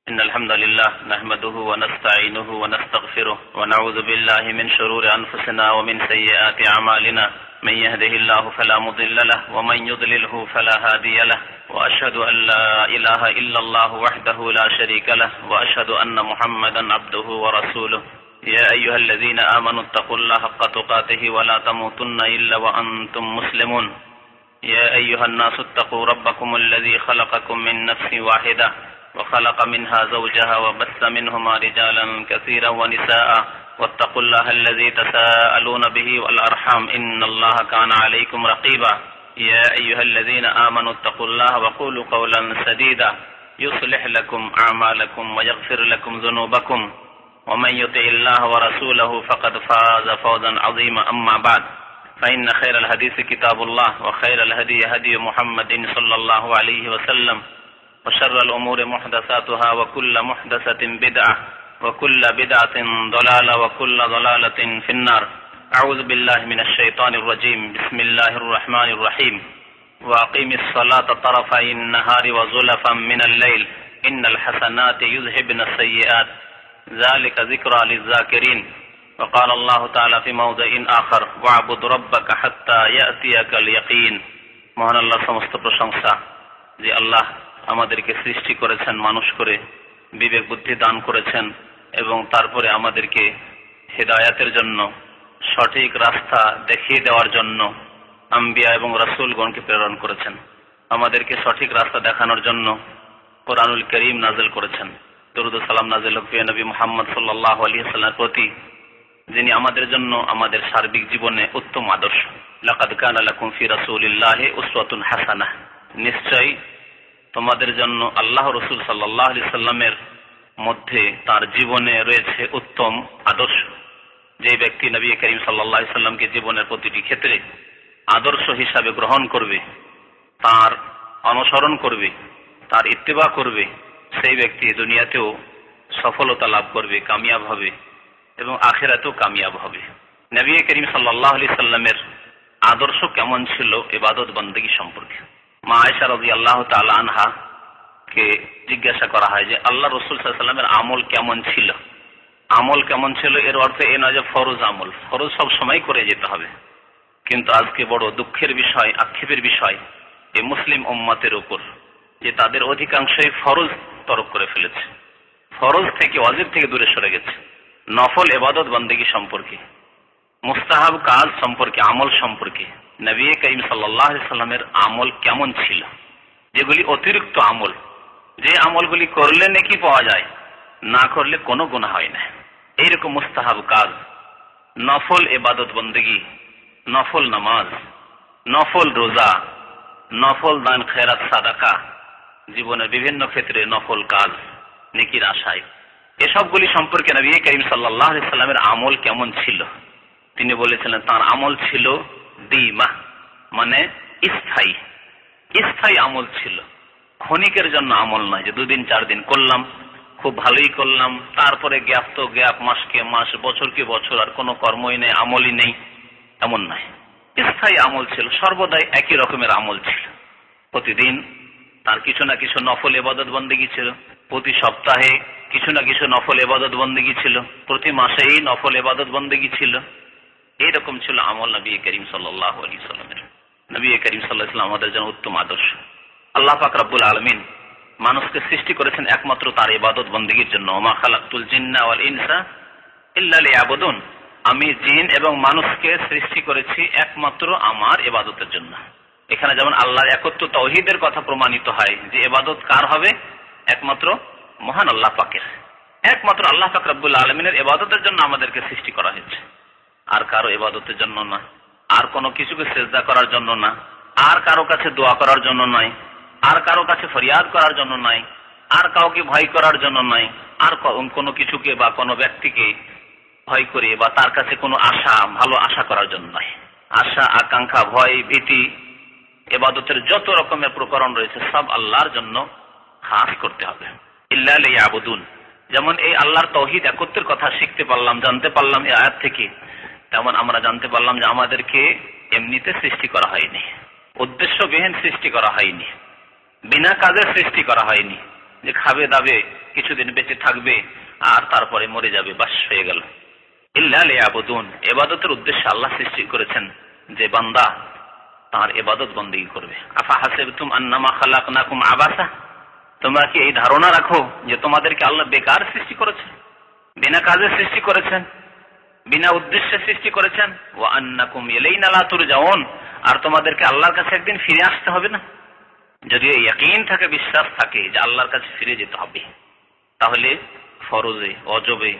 إن الحمد لله نحمده ونستعينه ونستغفره ونعوذ بالله من شرور أنفسنا ومن سيئات أعمالنا من يهده الله فلا مضل له ومن يضلله فلا هادي له وأشهد أن لا إله إلا الله وحده لا شريك له وأشهد أن محمدا عبده ورسوله يا أيها الذين آمنوا اتقوا الله حق تقاته ولا تموتن إلا وأنتم مسلمون يا أيها الناس اتقوا ربكم الذي خلقكم من نفس واحدة وخلق منها زوجها وبث منهما رجالا كثيرا ونساء واتقوا الله الذي تساءلون به والأرحام إن الله كان عليكم رقيبا يا أيها الذين آمنوا اتقوا الله وقولوا قولا سديدا يصلح لكم أعمالكم ويغفر لكم ذنوبكم ومن يطع الله ورسوله فقد فاز فوزا عظيما أما بعد فإن خير الحديث كتاب الله وخير الهدي هدي محمد صلى الله عليه وسلم وشر الأمور محدثاتها وكل محدثة بدعة وكل بدعة ضلالة وكل ضلالة في النار أعوذ بالله من الشيطان الرجيم بسم الله الرحمن الرحيم وأقيم الصلاة طرفي النهار وزلفا من الليل إن الحسنات يذهبن السيئات ذلك ذكرى للذاكرين وقال الله تعالى في موضع آخر واعبد ربك حتى يأتيك اليقين মহান আল্লাহ সমস্ত প্রশংসা যে আল্লাহ আমাদেরকে সৃষ্টি করেছেন মানুষ করে, বিবেক বুদ্ধি দান করেছেন এবং তারপরে আমাদেরকে হেদায়াতের জন্য, সঠিক রাস্তা দেখিয়ে দেওয়ার জন্য আম্বিয়া এবং রাসূলগণকে প্রেরণ করেছেন। আমাদেরকে সঠিক রাস্তা দেখানোর জন্য কোরআনুল কারীম নাযিল করেছেন। দরুদ ও সালাম নাযিল হোক নবী মুহাম্মদ সাল্লাল্লাহু আলাইহি ওয়াসাল্লামের প্রতি, যিনি আমাদের জন্য আমাদের সার্বিক জীবনে উত্তম আদর্শ। লাকাদ কানা লাকুম ফি রাসূলিল্লাহি উসওয়াতুন হাসানাহ, নিশ্চয়ই তোমাদের জন্য আল্লাহ রসুল সাল্লাল্লাহু আলাইহি সাল্লামের মধ্যে তার জীবনে রয়েছে উত্তম আদর্শ। যে ব্যক্তি নবী করিম সাল্লাল্লাহু আলাইহি সাল্লামকে জীবনের প্রতিটি ক্ষেত্রে আদর্শ হিসাবে গ্রহণ করবে, তার অনুসরণ করবে, তার ইত্তেবা করবে, সেই ব্যক্তি দুনিয়াতেও সফলতা লাভ করবে, কামিয়াব হবে এবং আখিরাতেও কামিয়াব হবে। নবী করিম সাল্লাল্লাহু আলাইহি সাল্লামের আদর্শ কেমন ছিল ইবাদত বন্দেগী সম্পর্কে মা আয়েশা রাদিয়াল্লাহু তাআলা আনহা কে জিজ্ঞাসা করা হয় যে আল্লাহ রাসূল সাল্লাল্লাহু আলাইহি সাল্লামের আমল কেমন ছিল। আমল কেমন ছিল এর অর্থ এ নয় যে ফরজ আমল, ফরজ সব সময় করে যেতে হবে। কিন্তু আজকে বড় দুঃখের বিষয়, আক্ষেপের বিষয় এই মুসলিম উম্মতের উপর যে তাদের অধিকাংশই ফরজ তরক করে ফেলেছে, ফরজ থেকে ওয়াজিব থেকে দূরে সরে গেছে। নফল ইবাদত বন্দেগী সম্পর্কে, মুস্তাহাব কাজ সম্পর্কে, আমল সম্পর্কে নবী করিম সাল্লাল্লাহু আলাইহি সাল্লামের আমল কেমন ছিল, যেগুলি অতিরিক্ত আমল, যে আমলগুলি করলে নেকি পাওয়া যায়, না করলে কোনো গুনাহ হয় না, এইরকম মুস্তাহাব কাজ, নফল ইবাদত বন্দেগী, নফল নামাজ, নফল রোজা, নফল দান খেরাত সাদাকা, জীবনের বিভিন্ন ক্ষেত্রে নফল কাজ নেকির আশায়, এসবগুলি সম্পর্কে নবী করিম সাল্লাল্লাহু আলাইহি সাল্লামের আমল কেমন ছিল তিনি বলেছিলেন তার আমল ছিল দিমা, মানে স্থায়ী, স্থায়ী আমল ছিল। ক্ষণিকের জন্য আমল নয় যে দুদিন চার দিন করলাম, খুব ভালোই করলাম, তারপরে গ্যাপ তো গ্যাপ, মাসকে মাস, বছরকে বছর, আর কোনো কর্মই নেই, আমলই নেই, এমন নয়। স্থায়ী আমল ছিল, সর্বদাই একই রকমের আমল ছিল। প্রতিদিন তার কিছু না কিছু নফল ইবাদত বন্দেগী ছিল, প্রতি সপ্তাহে কিছু না কিছু নফল ইবাদত বন্দেগী ছিল, প্রতি মাসেই নফল ইবাদত বন্দেগী ছিল। এইরকম ছিল আমল নবী করিম সাল্লাল্লাহু আলাইহি সাল্লামের। নবী করিম সাল্লাল্লাহু আলাইহি সাল্লাম আমাদের জন্য উত্তম আদর্শ। আল্লাহ পাক রব্বুল আলামিন মানুষকে সৃষ্টি করেছেন একমাত্র তার ইবাদত বন্দেগীর জন্য। ওমা খালাকতুল জিন্না ওয়াল ইনসা ইল্লা লিয়াবুদুন, আমি জিন এবং মানুষকে সৃষ্টি করেছি একমাত্র আমার ইবাদতের জন্য। এখানে যেমন আল্লাহর একত্ব তাওহীদের কথা প্রমাণিত হয় যে ইবাদত কার হবে, একমাত্র মহান আল্লাহ পাকের, একমাত্র আল্লাহ পাক রব্বুল আলামিনের ইবাদতের জন্য আমাদেরকে সৃষ্টি করা হয়েছে, আর কারো ইবাদতের জন্য না, আর কোনো কিছুকে সিজদা করার জন্য না, আর কারো কাছে দোয়া করার জন্য নয়, আর কারো কাছে ফরিয়াদ করার জন্য নয়, আর কাউকে ভয় করার জন্য নয়, আর কোনো কিছুকে বা কোনো ব্যক্তিকে ভয় করে বা তার কাছে কোনো আশা, ভালো আশা করার জন্য নয়। আশা, আকাঙ্ক্ষা, ভয়, ভীতি, ইবাদতের যত রকমের প্রকরণ রয়েছে সব আল্লাহর জন্য খাস করতে হবে। ইল্লা লিয়াবুদুন, যেমন এই আল্লাহর তাওহীদ একত্বের কথা শিখতে পারলাম, জানতে পারলাম এই আয়াত থেকে, তেমন আমরা জানতে পারলাম যে আমাদেরকে এমনিতে সৃষ্টি করা হয়নি, উদ্দেশ্যবিহীন সৃষ্টি করা হয়নি, বিনা কাজে সৃষ্টি করা হয়নি যে খাবে দাবে কিছুদিন বেঁচে থাকবে আর তারপরে মরে যাবে, বাস হয়ে গেল। ইল্লা লিয়াবুদুন, ইবাদতের উদ্দেশ্যে আল্লাহ সৃষ্টি করেছেন যে বান্দা তার ইবাদত বন্দেগী করবে। আফা হাসিবতুম আন্নামা খালাকনাকুম আবাসা, তোমরা কি এই ধারণা রাখো যে তোমাদেরকে আল্লাহ বেকার সৃষ্টি করেছেন, বিনা কাজে সৃষ্টি করেছেন, বিনা উদ্দেশ্যে সৃষ্টি করেছেন? ওয়া আন্নাকুম ইলাইনা লা তুরজাউন, আর তোমাদেরকে আল্লাহর কাছে একদিন ফিরে আসতে হবে না। যদি এই ইয়াকিন থাকে, বিশ্বাস থাকে যে আল্লাহর কাছে ফিরে যেতে হবে, তাহলে ফরজে ওয়াজিবে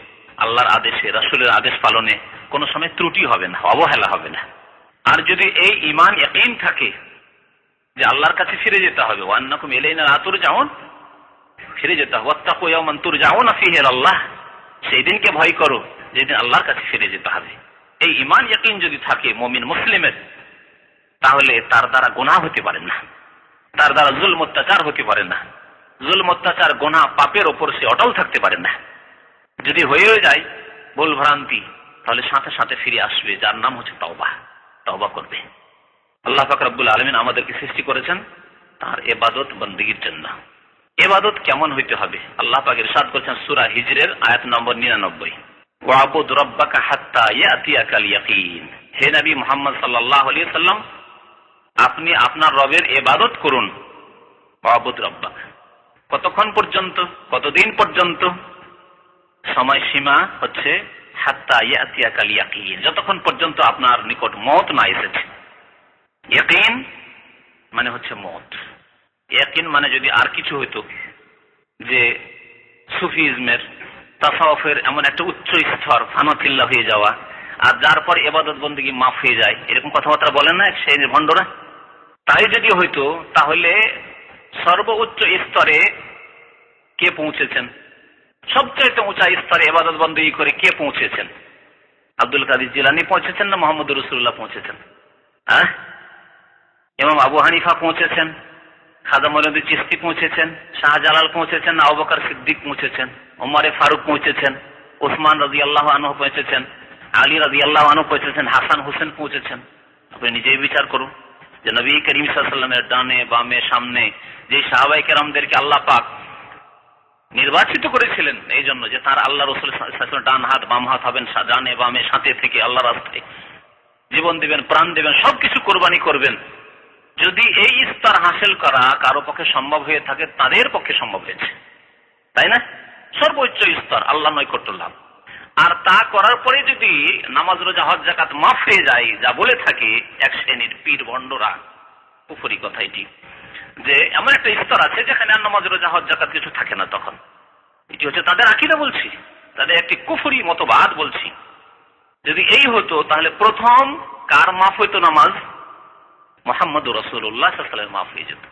আল্লাহর আদেশে রাসূলের আদেশ পালনে কোনো সময় ত্রুটি হবে না, অবহেলা হবে না। আর যদি এই ঈমান ইয়াকিন থাকে যে আল্লাহর কাছে ফিরে যেতে হবে, ওয়া আন্নাকুম ইলাইনা লা তুরজাউন, ফিরে যেতে হবে, ওয়াত্তাকু ইয়াওমান তুরজাউনা ফীহি ইলাল্লাহ, সেই দিনকে ভয় করো যেদিন আল্লাহর কাছে ফিরে যেতে হবে। এই ঈমান ইয়াকিন যদি থাকে মুমিন মুসলিমের, তাহলে তার দ্বারা গুনাহ হতে পারে না, তার দ্বারা জুলম অত্যাচার হতে পারে না, জুলম অত্যাচার গুনাহ পাপের ওপর সে অটল থাকতে পারে না। যদি হয়েও যায় ভুল ভ্রান্তি, তাহলে সাথে সাথে ফিরে আসবে, যার নাম হচ্ছে তওবা, তওবা করবে। আল্লাহ পাক রব্বুল আলামিন আমাদেরকে সৃষ্টি করেছেন তার ইবাদত বন্দেগীর জন্য। ইবাদত কেমন হইতে হবে? আল্লাহ পাক ইরশাদ করেছেন সূরা হিজরের আয়াত নম্বর 99, ওয়াবুদ রাব্বাকা হাত্তা ইয়াতিয়াকাল ইয়াকিন। হে নবী মুহাম্মদ সাল্লাল্লাহু আলাইহি ওয়াসাল্লাম, আপনি আপনার রবের ইবাদত করুন। ওয়াবুদ রাব্বাকা, কতক্ষণ পর্যন্ত, কতদিন পর্যন্ত? সময়সীমা হচ্ছে হাত্তা ইয়াতিয়াকাল ইয়াকিন, যতক্ষণ পর্যন্ত আপনার নিকট মওত না এসেছে। ইয়াকিন মানে হচ্ছে মওত। ইয়াকিন মানে যদি আর কিছু হইতো, যে সুফিজমের তাসাউফের এমন একটা উচ্চ স্তর, ফানাতিল্লাহ হয়ে যাওয়া, আর যার পর ইবাদত বন্দেগী মাফ হয়ে যায়, এরকম কথাবার্তা বলেন না সেই ভণ্ডরা? তাই যদি হইতো, তাহলে সর্বোচ্চ স্তরে কে পৌঁছেছেন? সবচেয়ে উঁচা স্তরে ইবাদত বন্দেগী করে কে পৌঁছেছেন? আব্দুল কাদের জিলানী পৌঁছেছেন না মুহাম্মদ রাসূলুল্লাহ পৌঁছেছেন? হ্যাঁ, ইমাম আবু হানিফা পৌঁছেছেন, খাজা মঈনুদ্দিন চিশতি পৌঁছেছেন, শাহজালাল পৌঁছেছেন, আবু বকর সিদ্দিক পৌঁছেছেন, ওমর ফারুক পৌঁছেছেন, ওসমান রাদিয়াল্লাহু আনহু পৌঁছেছেন, আলী রাদিয়াল্লাহু আনহু পৌঁছেছেন, হাসান হোসেন পৌঁছেছেন। আপনি নিজেই বিচার করুন যে নবী করিম সাল্লাল্লাহু আলাইহি ওয়াসাল্লামের ডানে বামে সামনে যে সাহাবায়ে কেরামদেরকে আল্লাহ পাক নির্বাচিত করেছিলেন এই জন্য যে তার আল্লাহ রাসূল সাল্লাল্লাহু আলাইহি ওয়াসাল্লাম ডান হাত বাম হাত হবেন, ডানে বামে সাথে থেকে আল্লাহর রাস্তায় জীবন দিবেন, প্রাণ দিবেন, সবকিছু কোরবানি করবেন। যদি এই স্তর হাসিল করা কারো পক্ষে সম্ভব হয়ে থাকে, তাদের পক্ষে সম্ভব হয়েছে, তাই না? সর্বোচ্চ স্তর আল্লাহ নৈকট্য লাভ। আর তা করার পরে যদি নামাজ রোজা হজ যাকাত মাফ হয়ে যায়, যা বলে থাকে এক শ্রেণীর পীর ভণ্ডরা, কুফরি কথা এটি, যে এমন একটা স্তর আছে যেখানে আর নামাজ রোজা হজ যাকাত কিছু থাকে না, তখন এটি হচ্ছে তাদের আকীদা বলছি, তাদের একটি কুফরি মতবাদ বলছি। যদি এই হতো, তাহলে প্রথম কার মাফ হইতো নামাজ? মুহাম্মদ রাসূলুল্লাহ সাল্লাল্লাহু আলাইহি ওয়াসাল্লাম মাফ হয়ে যেত।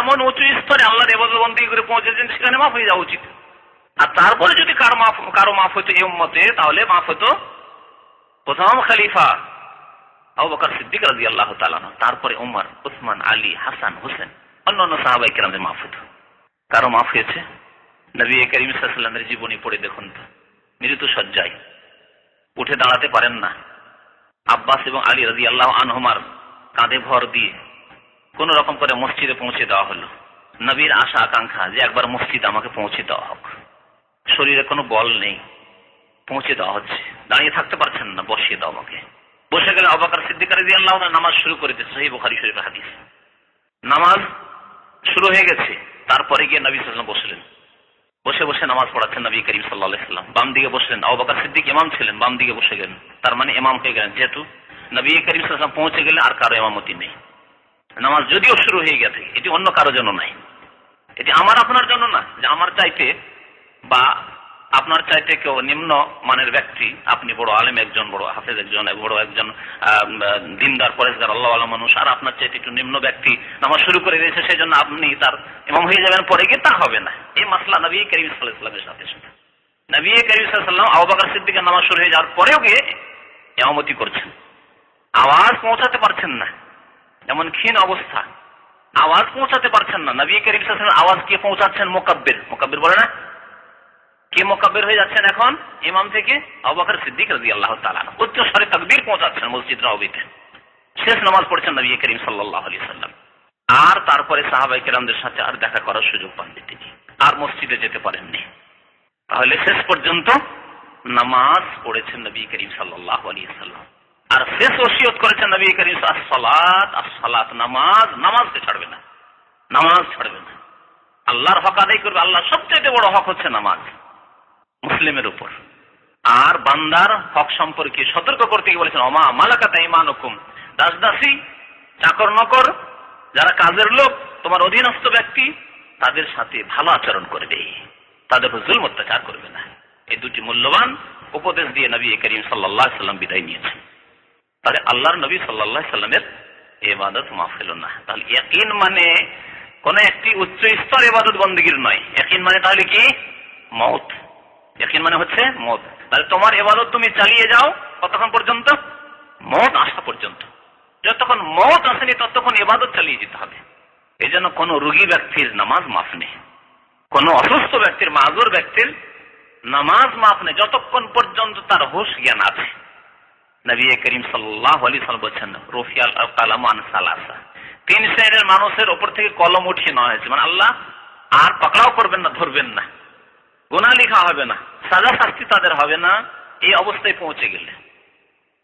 এমন উঁচু স্তরে আল্লাহর ইবাদত বন্দেগী করে পৌঁছেছেন, সেখানে মাফ হয়ে যাওয়া উচিত। আর তারপরে যদি কারো মাফ হইতো এই উম্মতে, তাহলে মাফ হতো প্রথম খলিফা আবু বকর সিদ্দিক রাদিয়াল্লাহু তাআলা, তারপরে ওমর, উসমান, আলী, হাসান, হোসেন, অন্যান্য সাহাবায়ে কেরামদের মাফ হতো। কারো মাফ হয়েছে? নবী করিম সাল্লাল্লাহু আলাইহি ওয়াসাল্লামের জীবনী পড়ে দেখুন তো, মৃত্যু শয্যায়, উঠে দাঁড়াতে পারেন না। আব্বাস এবং আলী রাদিয়াল্লাহু আনহুমার কাঁধে ভর দিয়ে কোন রকম করে মসজিদে পৌঁছে দেওয়া হলো। নবীর আশা আকাঙ্ক্ষা যে একবার মসজিদ আমাকে পৌঁছে দেওয়া হোক, শরীরে কোনো বল নেই, পৌঁছে দেওয়া হচ্ছে, দাঁড়িয়ে থাকতে পারছেন না, বসিয়ে দাও আমাকে। বসে গেলে আবু বকর সিদ্দিক রাদিয়াল্লাহু আনহু নামাজ শুরু করে দিয়েছে, সহিহ বুখারী শরীফের হাদিস। নামাজ শুরু হয়ে গেছে, তারপরে গিয়ে নবী সাল্লাল্লাহু আলাইহি ওয়াসাল্লাম বসলেন, বসে বসে নামাজ পড়াচ্ছেন নবী করিম সাল্লাল্লাহু আলাইহি ওয়াসাল্লাম। বাম দিকে বসলেন, আবু বকর সিদ্দিক ইমাম ছিলেন, বাম দিকে বসে গেলেন, তার মানে ইমাম হয়ে গেলেন। যেহেতু নবী করিম সাল্লাল্লাহু আলাইহি ওয়াসাল্লাম পৌঁছে গেলে আর কারো ইমামতি নেই, নামাজ যদিও শুরু হয়ে গেছে, এটি অন্য কারোর জন্য নাই, এটি আমার আপনার জন্য না, যে আমার চাইতে বা আপনার চাইতে কেউ নিম্ন মানের ব্যক্তি, আপনি বড় আলেম একজন, বড় হাফেজ একজন, বড় একজন দিনদার পরেশগার আল্লাহ ওয়ালা মানুষ, আর আপনার চাইতে একটু নিম্ন ব্যক্তি নামাজ শুরু করে দিয়েছে, সেই জন্য আপনি তার ইমাম হয়ে যাবেন পরে গিয়ে, তা হবে না। এই মাসলা নবী করিম সাল্লাল্লাহু আলাইহি ওয়াসাল্লামের সাথে সাথে নবী করিম সাল্লাল্লাহু আলাইহি ওয়াসাল্লাম আবু বকর সিদ্দিকের নামাজ শুরু হয়ে যাওয়ার পরেও গিয়ে ইমামতি করছেন, আওয়াজ পৌঁছাতে পারছেন না, এমন ক্ষীণ অবস্থা, আওয়াজ পৌঁছাতে পারছেন না। নবী করিম সাল্লাল্লাহু আলাইহি ওয়াসাল্লাম আওয়াজ কে পৌঁছাচ্ছেন? মুকাব্বির, মুকাব্বির বলে না, কে মুকাব্বির হয়ে যাচ্ছেন এখন ইমাম থেকে? আবু বকর সিদ্দিক রাদিয়াল্লাহু তাআলা উচ্চ স্বরে তাকবীর পৌঁছাচ্ছেন মসজিদ নববীতে। শেষ নামাজ পড়ছেন নবী করিম সাল্লাল্লাহু আলাইহি ওয়াসাল্লাম। আর তারপরে সাহাবায়ে কেরামদের সাথে আর দেখা করার সুযোগ পাননি তিনি। আর মসজিদে যেতে পারেননি। তাহলে শেষ পর্যন্ত নামাজ পড়েছেন নবী করিম সাল্লাল্লাহু আলাইহি ওয়াসাল্লাম। আর শেষ ওসিয়ত করেছেন নবী করিম as-সালাত as-সালাত, নামাজকে ছাড়বে না, নামাজ ছাড়বে না। আল্লাহর হক আদায় করবে। আল্লাহ সবচেয়ে বড় হক হচ্ছে নামাজ মুসলিমের উপর। আর বান্দার হক সম্পর্কে সতর্ক করতে গিয়ে বলেছেন ওমা মালাকাত আইমানুকুম, দাস দাসী, চাকর নকর, যারা কাজের লোক, তোমার অধীনস্থ ব্যক্তি, তাদের সাথে ভালো আচরণ করবে, তাদের উপর জুলম অত্যাচার করবে না। এই দুটি মূল্যবান উপদেশ দিয়ে নবী করিম সাল্লাল্লাহু আলাইহি ওয়াসাল্লাম বিদায় নিয়েছেন। তাহলে আল্লাহর নবী সাল্লাল্লাহু আলাইহি ওয়াসাল্লামের ইবাদত মাফ হলো না। তাহলে ইয়াকিন মানে কোন একটি উচ্চ স্তর ইবাদত বন্দেগীর নয়। ইয়াকিন মানে তাহলে কি? মওত। ইয়াকিন মানে হচ্ছে মওত। তাহলে তোমার ইবাদত তুমি চালিয়ে যাও কতক্ষণ পর্যন্ত? মওত আসা পর্যন্ত। যতক্ষণ মওত আসেনি ততক্ষণ ইবাদত চালিয়ে যেতে হবে। এই জন্য কোন রোগী ব্যক্তির নামাজ মাফ নেই, কোন অসুস্থ ব্যক্তির, মাযুর ব্যক্তির নামাজ মাফ নেই যতক্ষণ পর্যন্ত তার হুঁশ জ্ঞান আছে। নবী করিম সাল্লাল্লাহু আলাইহি ওয়াসাল্লাম বলেছেন রফিয়াল কালাম আন সালাসা, তিন শ্রেণীর মানুষের উপর থেকে কলম উঠিয়ে নেওয়া হয়েছে। মানে আল্লাহ আর পাকড়াও করবেন না, ধরবেন না, গুনাহ লেখা হবে না, সাজা শাস্তি তাদের হবে না এই অবস্থায় পৌঁছে গেলে।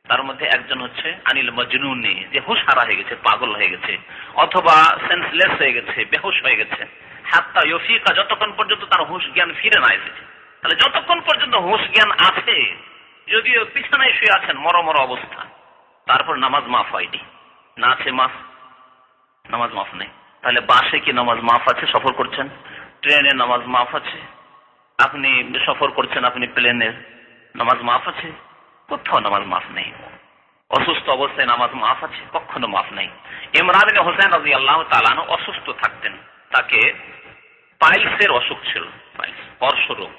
তার মধ্যে একজন হচ্ছে আনিল মজনুনে, যে হুঁশ হারা হয়ে গেছে, পাগল হয়ে গেছে, অথবা সেন্সলেস হয়ে গেছে, বেহুশ হয়ে গেছে। হাত্তা ইউফিকা, যতক্ষণ পর্যন্ত তার হুঁশ জ্ঞান ফিরে না এসেছে। তাহলে যতক্ষণ পর্যন্ত হুঁশ জ্ঞান আছে, যদিও বিছানায় শুয়ে আছেন মরমর অবস্থা, তারপর নামাজ মাফ হয়নি, না আছে মাফ, নামাজ মাফ নেই। তাহলে বাসে কি নামাজ মাফ আছে? সফর করছেন, ট্রেনে নামাজ মাফ আছে। আপনি সফর করছেন, আপনি প্লেনে, নামাজ মাফ আছে? কোথাও নামাজ মাফ নেই। অসুস্থ অবস্থায় নামাজ মাফ আছে? কখনো মাফ নেই। ইমরান ইবনে হুসাইন রাদিয়াল্লাহু তাআলা আনহু অসুস্থ থাকতেন, তাকে পাইলসের অসুখ ছিল, পাইলস অর্শরোগ,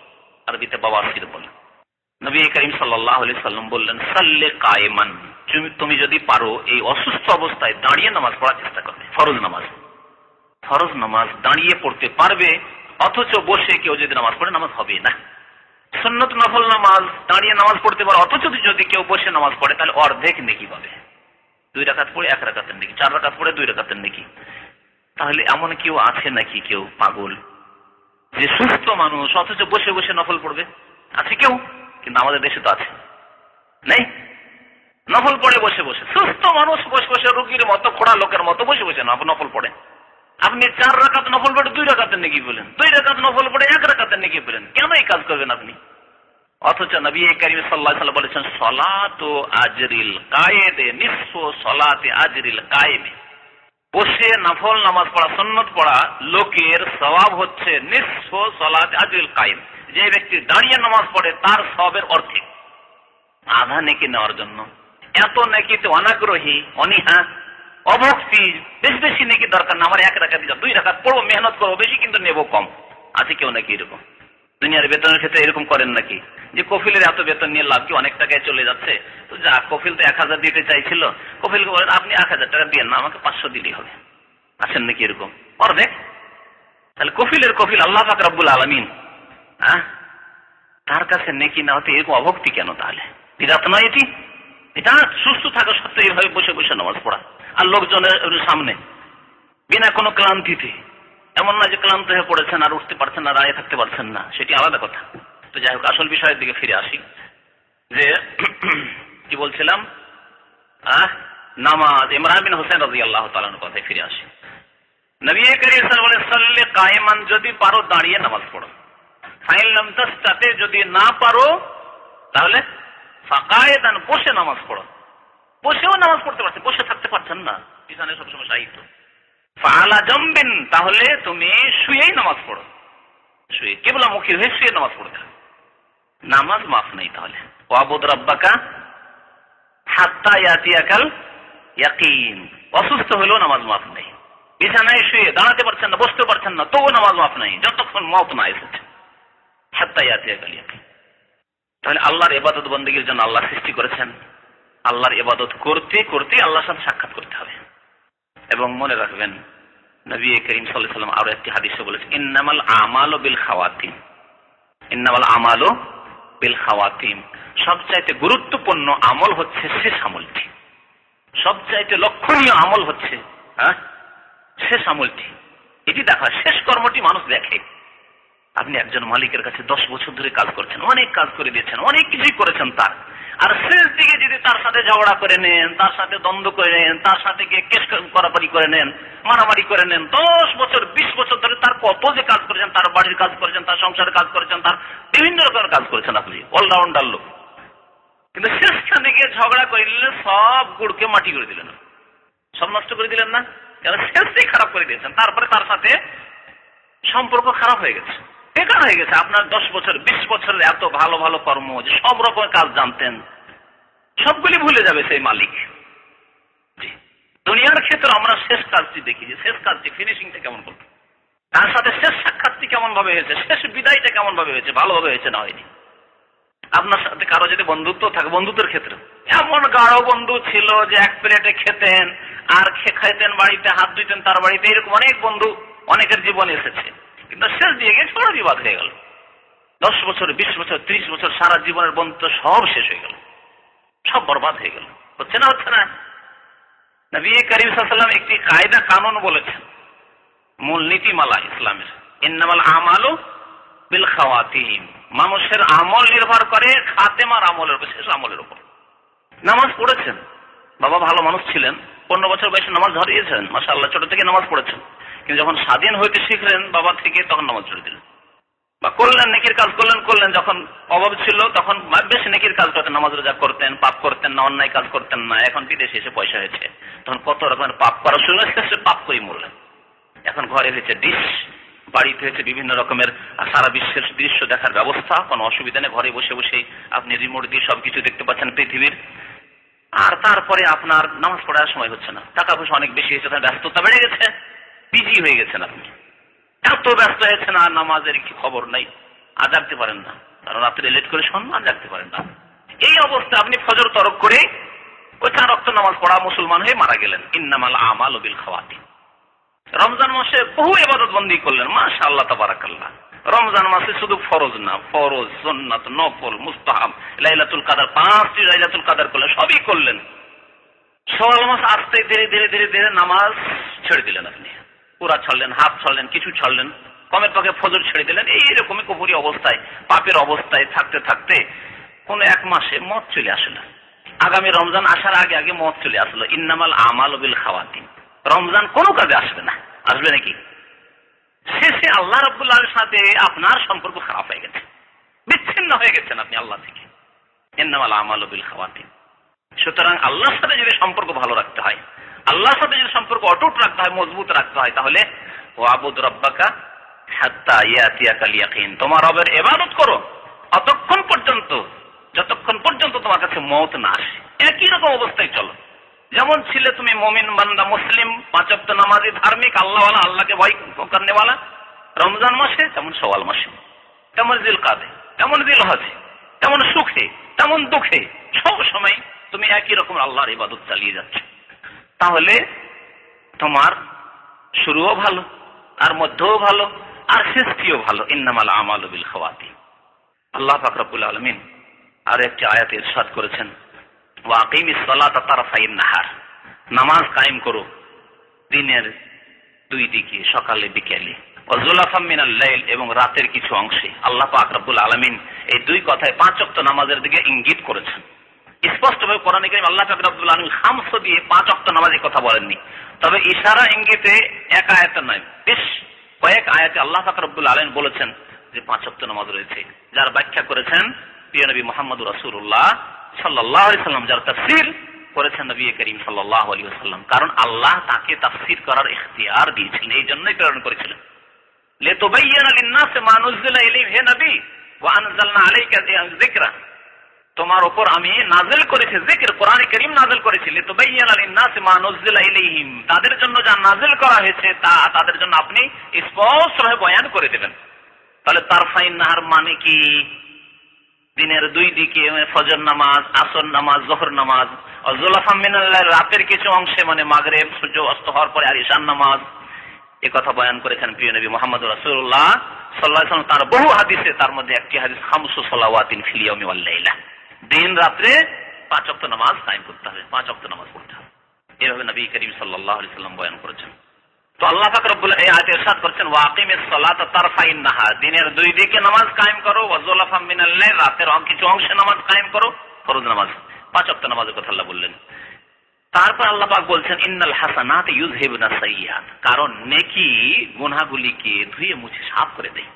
আরবিতে বাওয়াসির বলে। নবী করিম সাল্লাল্লাহু আলাইহি সাল্লাম বললেন সাল্লি কায়েমান, তুমি যদি পারো এই অসুস্থ অবস্থায় দাঁড়িয়ে নামাজ পড়ার চেষ্টা করবে। ফরজ নামাজ, ফরজ নামাজ দাঁড়িয়ে পড়তে পারবে, অথচ বসে কেউ যদি নামাজ পড়ে নামাজ হবে না। সুন্নত নফল নামাজ দাঁড়িয়ে নামাজ পড়তে পারে, অথচ যদি কেউ বসে নামাজ পড়ে তাহলে অর্ধেক নেকি পাবে। 2 রাকাত পড়ে 1 রাকাতের নেকি, 4 রাকাত পড়ে 2 রাকাতের নেকি। তাহলে এমন কেউ আছে নাকি, কেউ পাগল যে সুস্থ মানুষ অথচ বসে বসে নফল পড়বে? আছে কেউ? কিন্তু আমাদের দেশে তো আছে, নেই। নফল পড়ে বসে বসে, সুস্থ মানুষ বসে বসে রোগীর মতো, খোড়া লোকের মতো বসে বসে নফল পড়ে। আপনি 4 রাকাত নফল পড়ে 2 রাকাতের নেকি বলেন, 2 রাকাত নফল পড়ে 1 রাকাতের নেকি বলেন। কেন এই কাজ করবেন আপনি? অথচ নবী করিম সাল্লাল্লাহু আলাইহি ওয়াসাল্লাম বলেছেন সলাতু আজরিল কায়েদে নিসফু সলাতি আজরিল কায়েমে, বসে নফল নামাজ পড়া, সুন্নত পড়া লোকের সওয়াব হচ্ছে নিসফু সলাতি আজরিল কায়েম। যে ব্যক্তি দাঁড়িয়ে নামাজ পড়ে তার সওয়াবের অর্ধেক, আধা নেকি নেওয়ার জন্য। এত নেকিতে অনাগ্রহী, অনীহা, অভক্তি, বেশি বেশি নেকি দরকার না। আমার 1 রাকাত দিলাম, 2 রাকাত পড়বো, মেহনত করবো বেশি, কিন্তু নেবো কম। আছে কেউ নাকি এরকম? দুনিয়ার বেতনের ক্ষেত্রে এরকম করেন নাকি, যে কফিলের এত বেতন নিয়ে লাভ কি, অনেক টাকায় চলে যাচ্ছে, তো যা কফিল তো 1000 দিতে চাইছিল, কফিলকে বলেন আপনি 1000 টাকা দিয়ে না, আমাকে 500 দিলেই হবে। আছেন নাকি এরকম? অর্ধেক। তাহলে কফিলের কফিল আল্লাহ পাক রব্বুল আলামিন, তার কাছে নেকি না হতে এরকম অভক্তি কেন? তাহলে বিদাত নয় এটি? এটা সুস্থ থাকা সত্ত্বেও এইভাবে বসে বসে নামাজ পড়া, আর লোকজনের সামনে বিনা কোনো ক্লান্তিতে। এমন না যে ক্লান্ত হয়ে পড়েছেন আর উঠতে পারছেন না, দাঁড়িয়ে থাকতে পারছেন না, সেটি আলাদা কথা। তো যাই হোক, আসল বিষয়ের দিকে ফিরে আসি। যে কি বলছিলাম, নামাজ, ইমরান বিন হুসাইন রাদিয়াল্লাহু তাআলা আনহু কথায় ফিরে আসি। নবী করিম সাল্লাল্লাহু আলাইহি ওয়াসাল্লাম বলেন সাল্লি কায়েমান, যদি পারো দাঁড়িয়ে নামাজ পড়ো। ফাইন লাম তাস্তাতি, যদি না পারো তাহলে ফাকায়েদান, বসে নামাজ পড়ো। বসেও নামাজ পড়তে পারছেন, বসে থাকতে পারছেন না, বিছানায় সবসময় সাহিত্য। ফাআলা জামবিন, তাহলে তুমি শুয়েই নামাজ পড়ো, শুয়ে কিবলামুখী হয়ে শুয়ে নামাজ পড়তে হবে। নামাজ মাফ নেই। তাহলে ওয়াবুদ রাব্বাকা হাত্তা ইয়াতিয়াকাল ইয়াকিন, অসুস্থ হলেও নামাজ মাফ নেই। বিছানায় শুয়ে দাঁড়াতে পারছেন না, বসতে পারছেন না, তবুও নামাজ মাফ নেই যতক্ষণ মওত না এসেছে। হাত্তা ইয়াতিয়াকাল ইয়াকিন। তাহলে আল্লাহর ইবাদত বন্দেগীর জন্য আল্লাহ সৃষ্টি করেছেন, আল্লাহর ইবাদত করতে করতে আল্লাহর সাথে সাক্ষাৎ করতে হবে। এবং মনে রাখবেন, নবী করিম সাল্লাল্লাহু আলাইহি ওয়াসাল্লাম আরো একটি হাদিসে বলেছেন ইন্নামাল আমালু বিল খাওয়াতিম, ইন্নামাল আমালু বিল খাওয়াতিম, সবচাইতে গুরুত্বপূর্ণ আমল হচ্ছে শেষ আমলটি, সবচাইতে লক্ষণীয় আমল হচ্ছে শেষ আমলটি। এটি দেখা, শেষ কর্মটি মানুষ দেখে, আপনি একজন মালিকের কাছে 10 বছর ধরে কাজ করছেন, অনেক কাজ করে দিয়েছেন, অনেক কিছুই করেছেন তার, আর শেষ দিকে যদি তার সাথে ঝগড়া করে নেন, তার সাথে দ্বন্দ্ব করে নেন, তার সাথে গিয়ে কেস করাকরি করে নেন, মারামারি করে নেন, 10 বছর 20 বছর ধরে তার কত যে কাজ করেছেন, তার বাড়ির কাজ করেছেন, তার সংসারের কাজ করেছেন, তার বিভিন্ন রকমের কাজ করেছেন, আপনি অলরাউন্ডার লোক, কিন্তু শেষখানে গিয়ে ঝগড়া করে দিলেন, সব গুড়কে মাটি করে দিলেন, সব নষ্ট করে দিলেন না? কারণ শেষটাই খারাপ করে দিয়েছেন, তারপরে তার সাথে সম্পর্ক খারাপ হয়ে গেছে, বেকার হয়ে গেছে। আপনার 10 বছর 20 বছরের এত ভালো ভালো কর্ম, যে সব রকমের কাজ জানতেন, সবগুলি ভুলে যাবে সেই মালিক। দুনিয়ার ক্ষেত্রে আমরা শেষ কাজটি দেখি, যে শেষ কাজটি ফিনিশিংটা কেমন করবো, তার সাথে শেষ সাক্ষাৎটি কেমন ভাবে হয়েছে, শেষ বিদায়টা কেমন ভাবে হয়েছে, ভালোভাবে হয়েছে না হয়নি। আপনার সাথে কারো যদি বন্ধুত্ব থাকে, বন্ধুত্বের ক্ষেত্রে এমন গাঢ় বন্ধু ছিল যে এক প্লেটে খেতেন আর খাইতেন, বাড়িতে হাত ধুইতেন তার বাড়িতে, এরকম অনেক বন্ধু অনেকের জীবনে এসেছে, কিন্তু শেষ দিয়ে গিয়ে ছোট বিবাদ হয়ে গেল। 10 বছর 20 বছর 30 বছর সারা জীবনের বন্ধুত্ব সব শেষ হয়ে গেল, সব বরবাদ হয়ে গেল। হচ্ছে না? হচ্ছে না? নবী করিম সাল্লাল্লাহু আলাইহি ওয়াসাল্লাম একটি কায়দা কানুন বলেছেন, মূল নীতিমালা ইসলামের, ইন্নামাল আমালু বিল খাওয়াতিম, মানুষের আমল নির্ভর করে খাতেমার আমলের উপর, শেষ আমলের উপর। নামাজ পড়েছেন, বাবা ভালো মানুষ ছিলেন, 15 বছর বয়সে নামাজ ধরিয়েছেন, মাশাআল্লাহ, ছোট থেকে নামাজ পড়েছেন, কিন্তু যখন স্বাধীন হইতে শিখলেন বাবা থেকে, তখন নামাজ ছেড়ে দিলেন। বা করলেন নেকির কাজ, করলেন যখন অভাব ছিল তখন বেশি নেকির কাজ করতেন, নামাজ রোজা করতেন, পাপ করতেন না, অন্যায় কাজ করতেন না। এখন বিদেশে এসে পয়সা হয়েছে, তখন কত রকমের পাপ করা শুরু হয়েছে, পাপ করেই মরলেন। এখন ঘরে হয়েছে ডিশ, বাড়িতে হয়েছে বিভিন্ন রকমের সারা বিশ্বের দৃশ্য দেখার ব্যবস্থা, কোনো অসুবিধা নেই, ঘরে বসে বসে আপনি রিমোট দিয়ে সবকিছু দেখতে পাচ্ছেন পৃথিবীর। আর তারপরে আপনার নামাজ পড়ার সময় হচ্ছে না, টাকা পয়সা অনেক বেশি হয়েছে, ব্যস্ততা বেড়ে গেছে, বিজি হয়ে গেছেন আপনি, এত ব্যস্ত হয়েছেন আর নামাজের কি খবর নাই, আর জাগতে পারেন না, কারণ রাত্রে লেট করে শোন, আর জাগতে পারেন না। এই অবস্থা আপনি ফজর তরক করে ওই 4 ওয়াক্ত নামাজ পড়া মুসলমান হয়ে মারা গেলেন। ইন্নামাল আমালু বিল খাওয়াতিম। রমজান মাসে বহু ইবাদত বন্দি করলেন, মাশাআল্লাহ তাবারাকাল্লাহ। রমজান মাসে শুধু ফরজ না, ফরজ, সুন্নাত, নফল, মুস্তাহাব, লাইলাতুল কদর, 5টি লাইলাতুল কদর করলেন, সবই করলেন। শাওয়াল মাস আসতে ধীরে ধীরে ধীরে ধীরে নামাজ ছেড়ে দিলেন, আপনি পুরা ছাড়লেন, হাফ ছাড়লেন, কিছু ছাড়লেন, কমের পক্ষে ফজর ছেড়ে দিলেন। এইরকমই কুফরি অবস্থায়, পাপের অবস্থায় থাকতে থাকতে কোন এক মাসে মত চলে আসলো। আগামী রমজান আসার আগে আগে মত চলে আসলো, ইন্নামাল আমালু বিল খাওয়াতিম। রমজান কোনো কাজে আসবে না, আসবে নাকি? শেষে আল্লাহ রাব্বুল আলামিনের সাথে আপনার সম্পর্ক খারাপ হয়ে গেছে, বিচ্ছিন্ন হয়ে গেছেন আপনি আল্লাহ থেকে। ইন্নামাল আমালু বিল খাওয়াতিম। সুতরাং আল্লাহর সাথে যদি সম্পর্ক ভালো রাখতে হয়, আল্লাহর সাথে যদি সম্পর্ক অটুট রাখতে হয়, মজবুত রাখতে হয়, তাহলে ওয়াবুদ রাব্বাকা হাত্তা ইয়াতিয়াকাল ইয়াকিন, তোমার রবের ইবাদত করো অতক্ষণ পর্যন্ত, যতক্ষণ পর্যন্ত তোমার কাছে মওত না আসে। একই রকম অবস্থায় চলো, যেমন ছিলে তুমি মুমিন বান্দা, মুসলিম, 5 ওয়াক্ত নামাজি, ধার্মিক, আল্লাহওয়ালা, আল্লাহকে ভয় করনেওয়ালা, রমজান মাসে তেমন শাওয়াল মাসে, তেমন জিলকাদে, তেমন জিলহজে, তেমন সুখে, তেমন দুঃখে, সব সময় তুমি একই রকম আল্লাহর ইবাদত চালিয়ে যাচ্ছ। তাহলে তোমার শুরুও ভালো, আর মধ্যও ভালো, আর শেষটিও ভালো। ইন্নামাল আমালু বিল খাওয়াতিম। আল্লাহ পাক রব্বুল আলামিন আর একটি আয়াতে ইরশাদ করেছেন, ওয়া আকিমিস সালাতা তারফাইন নাহার, নামাজ কায়েম করো দিনের 2 দিকে, সকালে বিকেলে, ওয়া যুলাফাম মিনাল লাইল, এবং রাতের কিছু অংশে। আল্লাহ পাক রব্বুল আলামিন এই 2 কথায় 5 ওয়াক্ত নামাজের দিকে ইঙ্গিত করেছেন স্পষ্টভাবে। কোরআনে কারীম আল্লাহ পাক রব্বুল আলামিন খামস দিয়ে 5 ওয়াক্ত নামাজের কথা বলেননি, তবে ইশারা ইঙ্গিতে এক আয়াতে নয়, বেশ কয়েক আয়াতে আল্লাহ পাক রব্বুল আলামিন বলেছেন যে 5 ওয়াক্ত নামাজ রয়েছে, যার ব্যাখ্যা করেছেন প্রিয় নবী মুহাম্মদুর রাসূলুল্লাহ সাল্লাল্লাহু আলাইহি ওয়াসাল্লাম, যার তাফসীর করেছেন নবী করিম সাল্লাল্লাহু আলাইহি ওয়াসাল্লাম। কারণ আল্লাহ তাকে তাফসীর করার ইখতিয়ার দিয়েছিলেন, এই জন্যই প্রেরণ করেছিলেন। লিতুবাইয়িনা লিন-নাসি মা নুজিলা ইলাইহিম, হে নবী, ওয়া আনজালনা আলাইকা যিকরা, তোমার উপর আমি নাযিল করেছি জিকির, কোরআনে কারীম নাযিল করেছি। লিতুবাইয়িনা লিন-নাসি মা নুজিলা ইলাইহিম, তাদের জন্য যা নাযিল করা হয়েছে তা তাদের জন্য আপনি স্পষ্টভাবে বয়ান করে দেবেন। তাহলে তারফাইন নাহার মানে কি? দিনের 2 দিকে, ফজর নামাজ, আসর নামাজ, যোহর নামাজ, যুলাফাম মিনাল লাইল, রাতের কিছু অংশে, মানে মাগরিব, সূর্য অস্ত হওয়ার পরে, আর ঈশান নামাজ। এই কথা বয়ান করেছেন প্রিয় নবী মুহাম্মদুর রাসূলুল্লাহ সাল্লাল্লাহু আলাইহি ওয়াসাল্লাম তার বহু হাদিসে। তার মধ্যে একটি হাদিস, খামসু সালাওয়াতিন ফিল ইয়াউমি ওয়াল লাইলা, দিন রাত্রে 5 ওয়াক্ত নামাজ কায়েম করতে হবে, 5 ওয়াক্ত নামাজ পড়তে হবে। এভাবে নবী করিম সাল্লাল্লাহু আলাইহি ওয়াসাল্লাম বয়ান করেছেন। তো আল্লাহ পাক রব্বুল এই আয়াতে ইরশাদ করছেন ওয়াকিমিস সালাতা তারফাইন নাহার, দিনের দুই দিকে নামাজ কায়েম করো, ওয়া যুলাফাম মিনাল লাইল, রাতের কিছু অংশে নামাজ কায়েম করো, ফরজ নামাজ 5 ওয়াক্ত নামাজের কথা আল্লাহ বললেন। তারপর আল্লাহ পাক বলছেন ইন্নাল হাসানাত ইউযহিবুনা সাইয়্যাত, কারণ নেকি গুনাহগুলিকে ধুয়ে মুছে সাফ করে দেয়।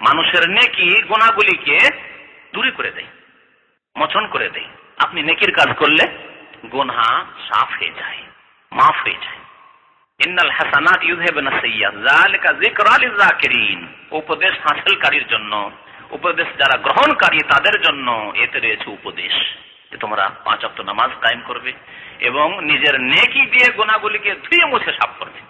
মানুষের নেকি গুনাহগুলিকে দূরে করে দেয়, মোচন করে দেয়। আপনি নেকির কাজ করলে গুনাহ সাফ হয়ে যায়, মাফ হয়ে যায়। ইন্নাল হাসানাত ইউযহিবুনা সাইয়্যাত যালিকা যিকরা লিয-যাকিরিন, উপদেশ হাসিলকারীর জন্য, উপদেশ যারা গ্রহণকারী তাদের জন্য এতে রয়েছে উপদেশ যে তোমরা 5 ওয়াক্ত নামাজ কায়েম করবে এবং নিজের নেকি দিয়ে গুনাহগুলিকে ধুয়ে মুছে সাফ করবে।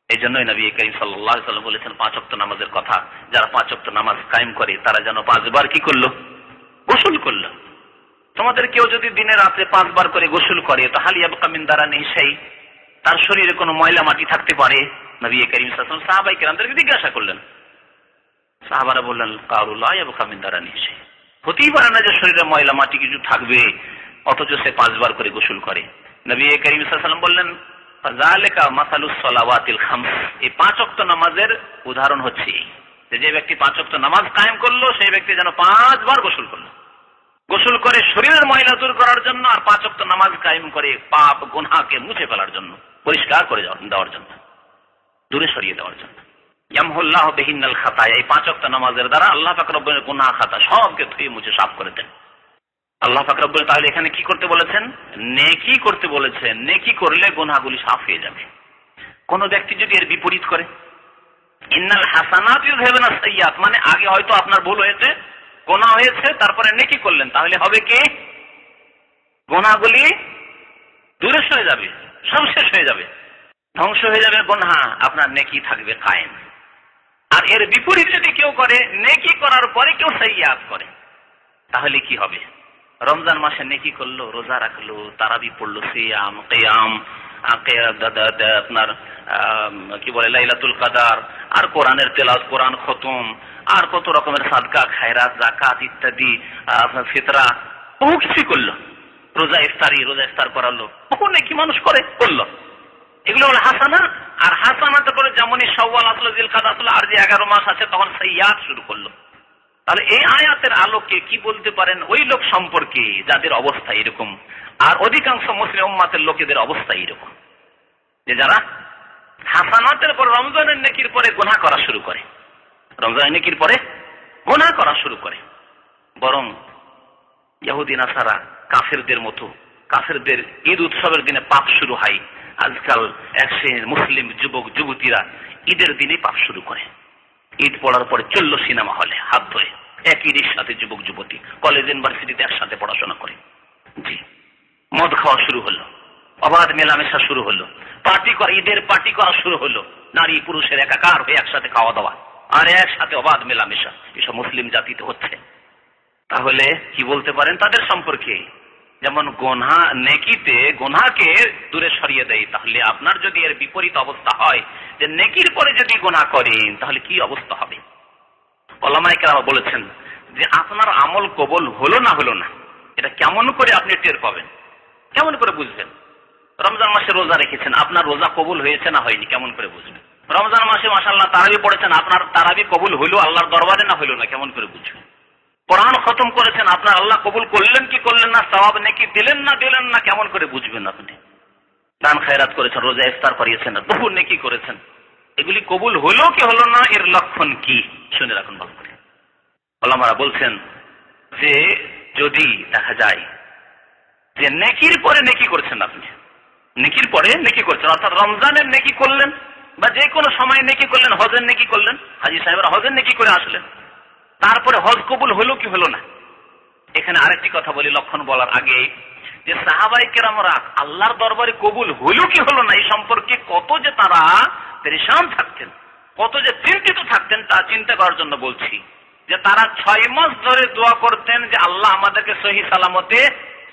এই জন্যই নবী করিম সাল্লাল্লাহু আলাইহি ওয়াসাল্লাম বলেছেন 5 ওয়াক্ত নামাজের কথা, যারা 5 ওয়াক্ত নামাজ কায়েম করে তারা যেন 5 বার কি করলো? গোসল করলো। তোমাদের কেউ যদি দিনে রাতে 5 বার করে গোসল করে তো হাল ইয়াবকা মিন দারানিহি শাই, তার শরীরে কোনো ময়লা মাটি থাকতে পারে? নবী করিম সাল্লাল্লাহু আলাইহি ওয়াসাল্লাম সাহাবায়ে কেরামদেরকে জিজ্ঞাসা করলেন। সাহাবারা বললেন কাউলু লা ইয়াবকা মিন দারানিহি শাই, হতেই পারে না যে শরীরে ময়লা মাটি কিছু থাকবে অথচ সে 5 বার করে গোসল করে। নবী করিম সাল্লাল্লাহু আলাইহি ওয়াসাল্লাম বললেন যালিকা মাসালুস সালাওয়াতিল খামস, এই 5 ওয়াক্ত নামাজের উদাহরণ হচ্ছে যে ব্যক্তি 5 ওয়াক্ত নামাজ কায়েম করলো সেই ব্যক্তি যেন 5 বার গোসল করলো, গোসল করে শরীরের ময়লা দূর করার জন্য, আর 5 ওয়াক্ত নামাজ কায়েম করে পাপ গুনাহকে মুছে ফেলার জন্য, পরিষ্কার করে দেওয়ার জন্য, দূরে সরিয়ে দেওয়ার জন্য। ইয়ামহুল্লাহু বিহিন্নাল খাতায়া, এই 5 ওয়াক্ত নামাজের দ্বারা আল্লাহ পাক রব্বুল গুনাহ খাতা সবকে ধুয়ে মুছে সাফ করে দেন। আল্লাহ পাক রব্বুল তাআলা এখানে কি করতে বলেছেন? নেকি করতে বলেছেন। নেকি করলে গুনাহগুলি সাফ হয়ে যাবে। কোন ব্যক্তি যদি এর বিপরীত করে, ইন্নাল হাসানাত ইউযহিবুনা সাইয়্যাত, মানে আগে হয়তো আপনার ভুল হয়েছে, গুনাহ হয়েছে, তারপরে নেকি করলেন, তাহলে হবে কি? গুনাহগুলি দূরে সরে যাবে, সব শেষ হয়ে যাবে, ধ্বংস হয়ে যাবে গুনাহ, আপনার নেকি থাকবে কায়েম। আর এর বিপরীত যদি কেউ করে, নেকি করার পরে কেউ সাইয়্যাত করে, তাহলে কি হবে? রমজান মাসে নেকি করলো, রোজা রাখলো, তারাবি পড়লো, সিয়াম, কিয়াম, আপনার কি বলে লাইলাতুল কদর, আর কোরআনের তেলাওয়াত, কোরআন খতম, আর কত রকমের সাদকা, খায়রাত, যাকাত ইত্যাদি, ফিতরা, বহু কিছু করলো, রোজা ইফতার করালো, বহু নেকি মানুষ করলো। এগুলো হলো হাসানা। আর হাসানাতে করে যেমনই শাওয়াল আসলো, জিলকাদা আসলো, আর যে 11 মাস আছে তখন সাইয়্যাত শুরু করলো। তাহলে এই আয়াতের আলোকে কি বলতে পারেন ওই লোক সম্পর্কে যাদের অবস্থা এরকম, আর অধিকাংশ মুসলিম উম্মাতের লোকেদের অবস্থা এরকম, যে যারা হাসানাতের পর রমজানের নেকির পরে গুনাহ করা শুরু করে, রমজানের নেকির পরে গুনাহ করা শুরু করে। বরং ইহুদি নাসারা কাফেরদের মতো, কাফেরদের ঈদ উৎসবের দিনে পাপ শুরু হয়। আজকাল এক শ্রেণীর মুসলিম যুবক যুবতীরা ঈদের দিনে পাপ শুরু করে। ঈদ পড়ার পরে চললো সিনেমা হলে হাত ধরে, এক ঈদের সাথে যুবক যুবতী কলেজ ইউনিভার্সিটিতে একসাথে পড়াশোনা করে, জি, মদ খাওয়া শুরু হলো, অবাধ মেলামেশা শুরু হলো, ঈদের পার্টি করা শুরু হলো, নারী পুরুষের একাকার হয়ে একসাথে খাওয়া দাওয়া আর একসাথে অবাধ মেলামেশা, এসব মুসলিম জাতিতে হচ্ছে। তাহলে কি বলতে পারেন তাদের সম্পর্কে? যেমন গুনাহ নেকিতে গুনাহকে দূরে সরিয়ে দেয়, তাহলে আপনার যদি এর বিপরীত অবস্থা হয় যে নেকির পরে যদি গুনাহ করেন তাহলে কি অবস্থা হবে? উলামায়ে কেরাম বলেছেন যে আপনার আমল কবুল হলো না, এটা কেমন করে আপনি টের পাবেন, কেমন করে বুঝবেন? রমজান মাসে রোজা রেখেছেন, আপনার রোজা কবুল হয়েছে না হয়নি কেমন করে বুঝবেন? রমজান মাসে মাশাআল্লাহ তারাবি পড়েছেন, আপনার তারাবি কবুল হইলো আল্লাহর দরবারে না হইলো না কেমন করে বুঝবেন? কোরআন খতম করেছেন, আপনার আল্লাহ কবুল করলেন কি করলেন না, সওয়াব নেকি দিলেন না কেমন করে বুঝবেন আপনি? দান খায়রাত করেছেন, রোজা ইফতার করিয়েছেন, বহু নেকি করেছেন, এগুলি কবুল হলো কি হলো না এর লক্ষণ কি? শুনে রাখুন ভালো করে। ওলামারা বলছেন যে যদি দেখা যায় যে নেকির পরে নেকি করছেন, আপনি নেকির পরে নেকি করছেন, অর্থাৎ রমজানের নেকি করলেন বা যে কোনো সময় নেকি করলেন, হজের নেকি করলেন, হাজী সাহেবরা হজের নেকি করে আসলেন, তারপরে হজ কবুল হলো কি হলো না। এখানে আরেকটি কথা বলি লক্ষণ বলার আগে, যে সাহাবায়ে কেরামরা আল্লাহর দরবারে কবুল হলো কি হলো না এই সম্পর্কে কত যে তারা পেরেশান থাকতেন, কত যে চিন্তিত থাকতেন, তা চিন্তা করার জন্য বলছি। যে তারা 6 মাস ধরে দোয়া করতেন যে আল্লাহ আমাদেরকে সহি সালামতে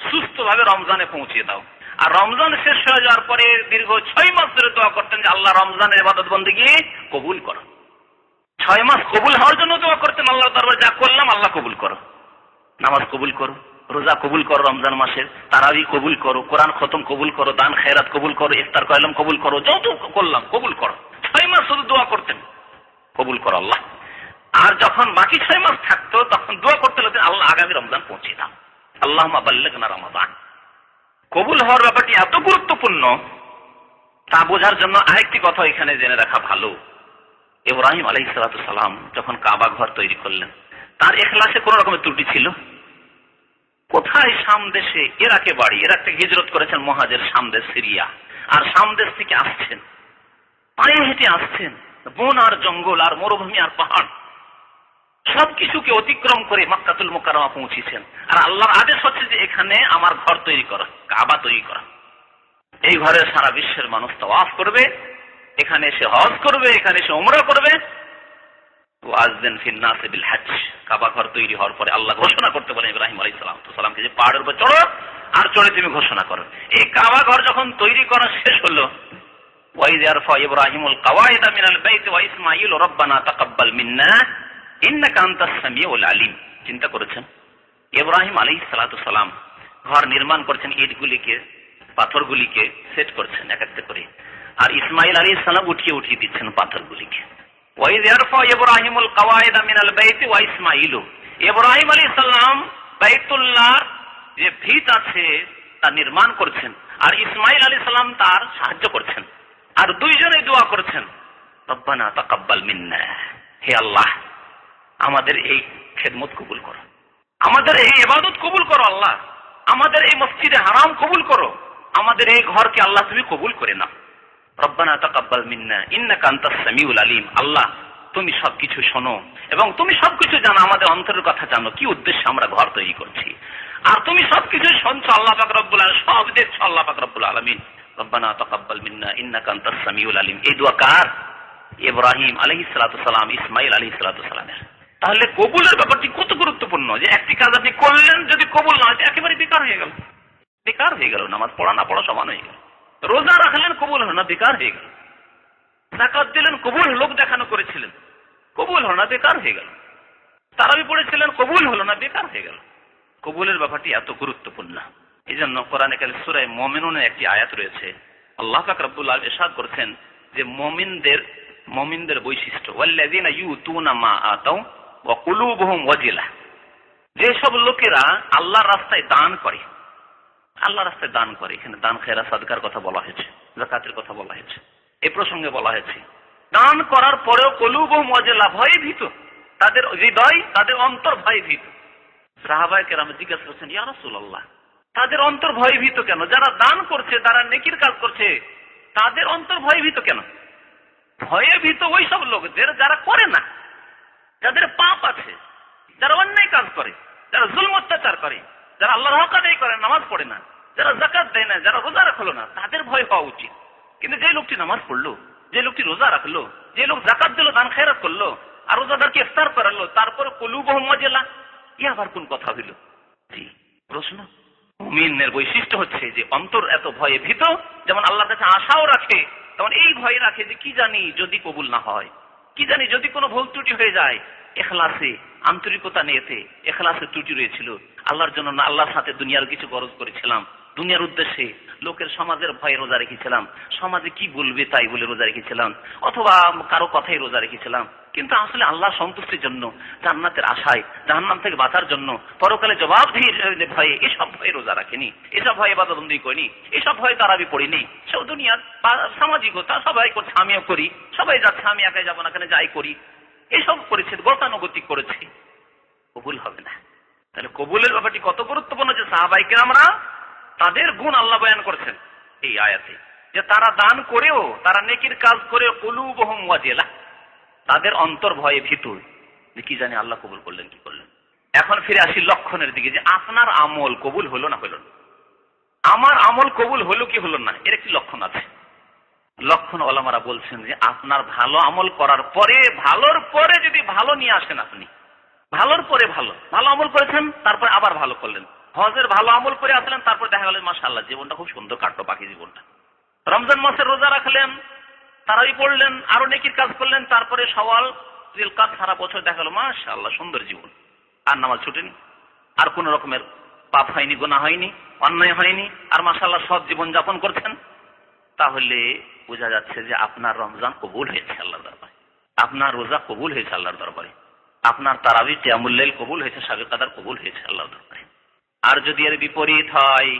সুস্থভাবে রমজানে পৌঁছিয়ে দাও, আর রমজান শেষ হয়ে যাওয়ার পরে দীর্ঘ 6 মাস ধরে দোয়া করতেন যে আল্লাহ রমজানের ইবাদত বন্দেগী কবুল করো। 6 মাস কবুল হওয়ার জন্য দোয়া করতেন আল্লাহ দরবারে, যা করলাম আল্লাহ কবুল করো, নামাজ কবুল করো, রোজা কবুল করো রমজান মাসের, তারাবি কবুল করো, কোরআন খতম কবুল করো, দান খেরাত কবুল করো, ইফতার কয়লাম কবুল করো, যত করলাম কবুল করো। 6 মাস শুধু দোয়া করতেন, কবুল করো আল্লাহ। আর যখন বাকি 6 মাস থাকতো তখন দোয়া করতে লাগতেন, আল্লাহ আগামী রমজান পৌঁছে দাও, আল্লাহুম্মা বাল্লিগনা রমাদান। কবুল হওয়ার ব্যাপারটি এত গুরুত্বপূর্ণ তা বোঝার জন্য আরেকটি কথা এখানে জেনে রাখা ভালো। ইব্রাহিম আলাইহিস সালাম যখন কাবা ঘর তৈরি করলেন, তার ইখলাসে কোন রকমের ত্রুটি ছিল? কোথায়? শাম দেশে, ইরাকে বাড়ি, ইরাক থেকে হিজরত করেছেন মুহাজির, শাম দেশ সিরিয়া, আর শাম দেশ থেকে আসছেন, পায়ে হেঁটে আসছেন, বন আর জঙ্গল আর মরুভূমি আর পাহাড় সবকিছুকে অতিক্রম করে মক্কাতুল মুকাররমা পৌঁছেছেন। আর আল্লাহর আদেশ হচ্ছে যে এখানে আমার ঘর তৈরি করা, কাবা তৈরি করা। এই ঘরে সারা বিশ্বের মানুষ তাওয়াফ করবে, এখানে এসে হজ করবে, এখানে এসে উমরা করবে। ওয়াজদিন ফিন নাস বিল হজ। কাবা ঘর তৈরি হওয়ার পরে আল্লাহ ঘোষণা করতে বলেন ইব্রাহিম আলাইহিস সালামকে যে পাহাড়ের উপর চড়ো, আর চড়ে তুমি ঘোষণা করো। এই কাবা ঘর যখন তৈরি করা শেষ হলো, ওয়াইজ ইয়ারফা ইব্রাহিমুল কাওয়াইদা মিনাল বাইতি ওয়া ইসমাঈল রব্বানা তাকাব্বাল মিন্না ইন্নাকা আনতাস সামিউল আলিম। চিন্তা করেছেন, ইব্রাহিম আলাইহিস সালাম ঘর নির্মাণ করছেন, ইটগুলিকে পাথরগুলিকে সেট করছেন এক একটা করে, আর ইসমাঈল আলাইহিস সালাম উঠিয়ে উঠিয়ে দিচ্ছেন পাথরগুলিকে। ওয়াইজ ইয়ারফা ইব্রাহিমুল কাওয়াইদা মিনাল বাইতি ওয়া ইসমাঈল, ইব্রাহিম আলাইহিস সালাম বাইতুল্লাহর যে ভিত আছে তা নির্মাণ করছেন, আর ইসমাঈল আলাইহিস সালাম তার সাহায্য করছেন, আর দুইজনেই দোয়া করছেন রব্বানা তাকাব্বাল মিন্না, হে আল্লাহ আমাদের এই খেদমত কবুল করো, আমাদের এই ইবাদত কবুল করো, আল্লাহ আমাদের এই মসজিদে হারাম কবুল করো, আমাদের এই ঘরকে আল্লাহ তুমি কবুল করে নাও। রব্বানা তাকাব্বাল মিন্না ইন্নাকা আনতাস সামিউল আলিম, আল্লাহ তুমি সবকিছু শোনো এবং তুমি সবকিছু জানো, আমাদের অন্তরের কথা জানো, কি উদ্দেশ্যে আমরা ঘর তৈরি করছি, আর তুমি সবকিছু শুনছো আল্লাহ পাক রব্বুল আলামিন, সব দেখছো আল্লাহ পাক রব্বুল আলামিন। রব্বানা তাকাব্বাল মিন্না ইন্নাকা আনতাস সামিউল আলিম। এই দোয়া কার? ইব্রাহিম আলাইহিস সালাম, ইসমাঈল আলাইহিস সালামের। তাহলে কবুলের ব্যাপারটি কত গুরুত্বপূর্ণ, যে একটি কাজ আপনি করলেন যদি কবুল না হয় একেবারে বেকার হয়ে গেল, বেকার হয়ে গেল, নামাজ পড়া না পড়া সমান হয়ে গেল। রোজা রাখলেন কবুল হলো না, বেকার হয়ে গেল। যাকাত দিলেন কবুল, লোক দেখানো করেছিলেন কবুল হলো না, বেকার হয়ে গেল। তারাবি পড়েছিলেন কবুল হলো না, বেকার হয়ে গেল। কবুলের ব্যাপারটি এত গুরুত্বপূর্ণ। এই জন্য কোরআনে কারিমে সূরা মুমিনুনে একটি আয়াত রয়েছে, আল্লাহ পাক রব্বুল আলামিন ইরশাদ করেছেন যে মুমিনদের বৈশিষ্ট্য, ওয়াল্লাযিনা ইউতুনা মা আতাউ ওয়া কুলুবুহুম ওয়াজিলা, যে সব লোকেরা আল্লাহর রাস্তায় দান করে, আল্লাহর রাস্তায় দান করে। এখানে দান খেরা সাদকার কথা বলা হয়েছে, যাকাতের কথা বলা হয়েছে, এই প্রসঙ্গে বলা হয়েছে দান করার পরেও কুলুবুহুম ওয়াজিলা, ভয়ে ভীত, তাদের হৃদয়, তাদের অন্তর ভয়ে ভীত। সাহাবায়ে কেরাম জিজ্ঞাসা করছেন, ইয়া রাসূলুল্লাহ তাদের অন্তর ভয়ে ভীত কেন? যারা দান করছে, যারা নেকির কাজ করছে, তাদের অন্তর ভয়ে ভীত কেন? ভয়ে ভীত ওই সব লোকদের যারা করে না, যাদের পাপ আছে, যারা অন্যায় কাজ করে, যারা জুলম অত্যাচার করে, যারা আল্লাহর হক আদায় করে, নামাজ পড়ে না, যারা যাকাত দেয় না, যারা রোজা রাখলো না, তাদের ভয় হওয়া উচিত। কিন্তু যে লোকটি নামাজ পড়লো, যে লোকটি রোজা রাখলো, যে লোক যাকাত দিল, দান খেরাত করলো, আর রোজাদারকে ইফতার করালো, তারপরে কুলুবুহুম ওয়াজিলা, ই আবার কোন কথা হইল? জি, প্রশ্ন। মুমিনের বৈশিষ্ট্য হচ্ছে যে অন্তর এত ভয়ে ভীত, যেমন আল্লাহর কাছে আশাও রাখে, তেমন এই ভয় রাখে যে কি জানি যদি কবুল না হয়, কি জানি যদি কোনো ভুল ত্রুটি হয়ে যায়। ইখলাসে, আন্তরিকতা নিয়েতে ইখলাসে ত্রুটি রয়েছিল, আল্লাহর জন্য না, আল্লাহর সাথে দুনিয়ার কিছু খরচ করেছিলাম, দুনিয়ার উদ্দেশ্যে, লোকের সমাজের ভয়ে রোজা রেখেছিলাম, সমাজে কি বলবে তাই বলে রোজা রেখেছিলাম, অথবা কারো কথাই রোজা রেখেছিলাম, কিন্তু আসলে আল্লাহ সন্তুষ্টির জন্য, জান্নাতের আশায়, জাহান্নাম থেকে বাঁচার জন্য, পরকালে জবাবদিহির ভয়ে, এসব ভয়ে রোজা রাখেনি, এসব ভয়ে ইবাদতবন্দি করিনি, এসব ভয়ে তারাবি পড়িনি। সব দুনিয়ার সামাজিকতা সবাই করছে, আমিও করি, সবাই যাচ্ছে, আমি একাই যাবো না, কেন যাই করি, এসব করেছে, গতানুগতিক করেছি, কবুল হবে না। তাহলে কবুলের ব্যাপারটি কত গুরুত্বপূর্ণ, যে সাহাবায়ে কেরামরা তাদের গুণ আল্লাহ বয়ান করেছেন এই আয়াতে, যে তারা দান করেও, তারা নেকির কাজ করে কুলুবুহুম ওয়াজিলা, তাদের অন্তর ভয়ে ভীত, যে কি জানি আল্লাহ কবুল করলেন কি করলেন। এখন ফিরে আসি লক্ষণের দিকে, যে আপনার আমল কবুল হলো না হলো না, আমার আমল কবুল হলো কি হলো না, এর একটি লক্ষণ আছে। লক্ষণ ওলামারা বলছেন যে আপনার ভালো আমল করার পরে, ভালোর পরে যদি ভালো নিয়ে আসেন, আপনি ভালোর পরে ভালো, ভালো আমল করেছেন, তারপরে আবার ভালো করলেন, হজের ভালো আমল করে আসলেন, তারপর দেখা গেল মাশাআল্লাহ জীবনটা খুব সুন্দর কাটলো, বাকি জীবনটা। রমজান মাসের রোজা রাখলেন, তারাবি পড়লেন, আরো নেকির কাজ করলেন, তারপরে শাওয়াল, জিলকাদ, সারা বছর দেখা গেল মাশাআল্লাহ সুন্দর জীবন, আর নামাজ ছুটেনি, আর কোন রকমের পাপ হয়নি, গুনাহ হয়নি, অন্যায় হয়নি, আর মাশাআল্লাহ সৎ জীবন যাপন করছেন, তাহলে বোঝা যাচ্ছে যে আপনার রমজান কবুল হয়েছে আল্লাহর দরবারে, আপনার রোজা কবুল হয়েছে আল্লাহর দরবারে, আপনার তারাবি কিয়ামুল লাইল কবুল হয়েছে, শাবে কদর কবুল হয়েছে আল্লাহর দরবারে। আর যদি এর বিপরীত হয়,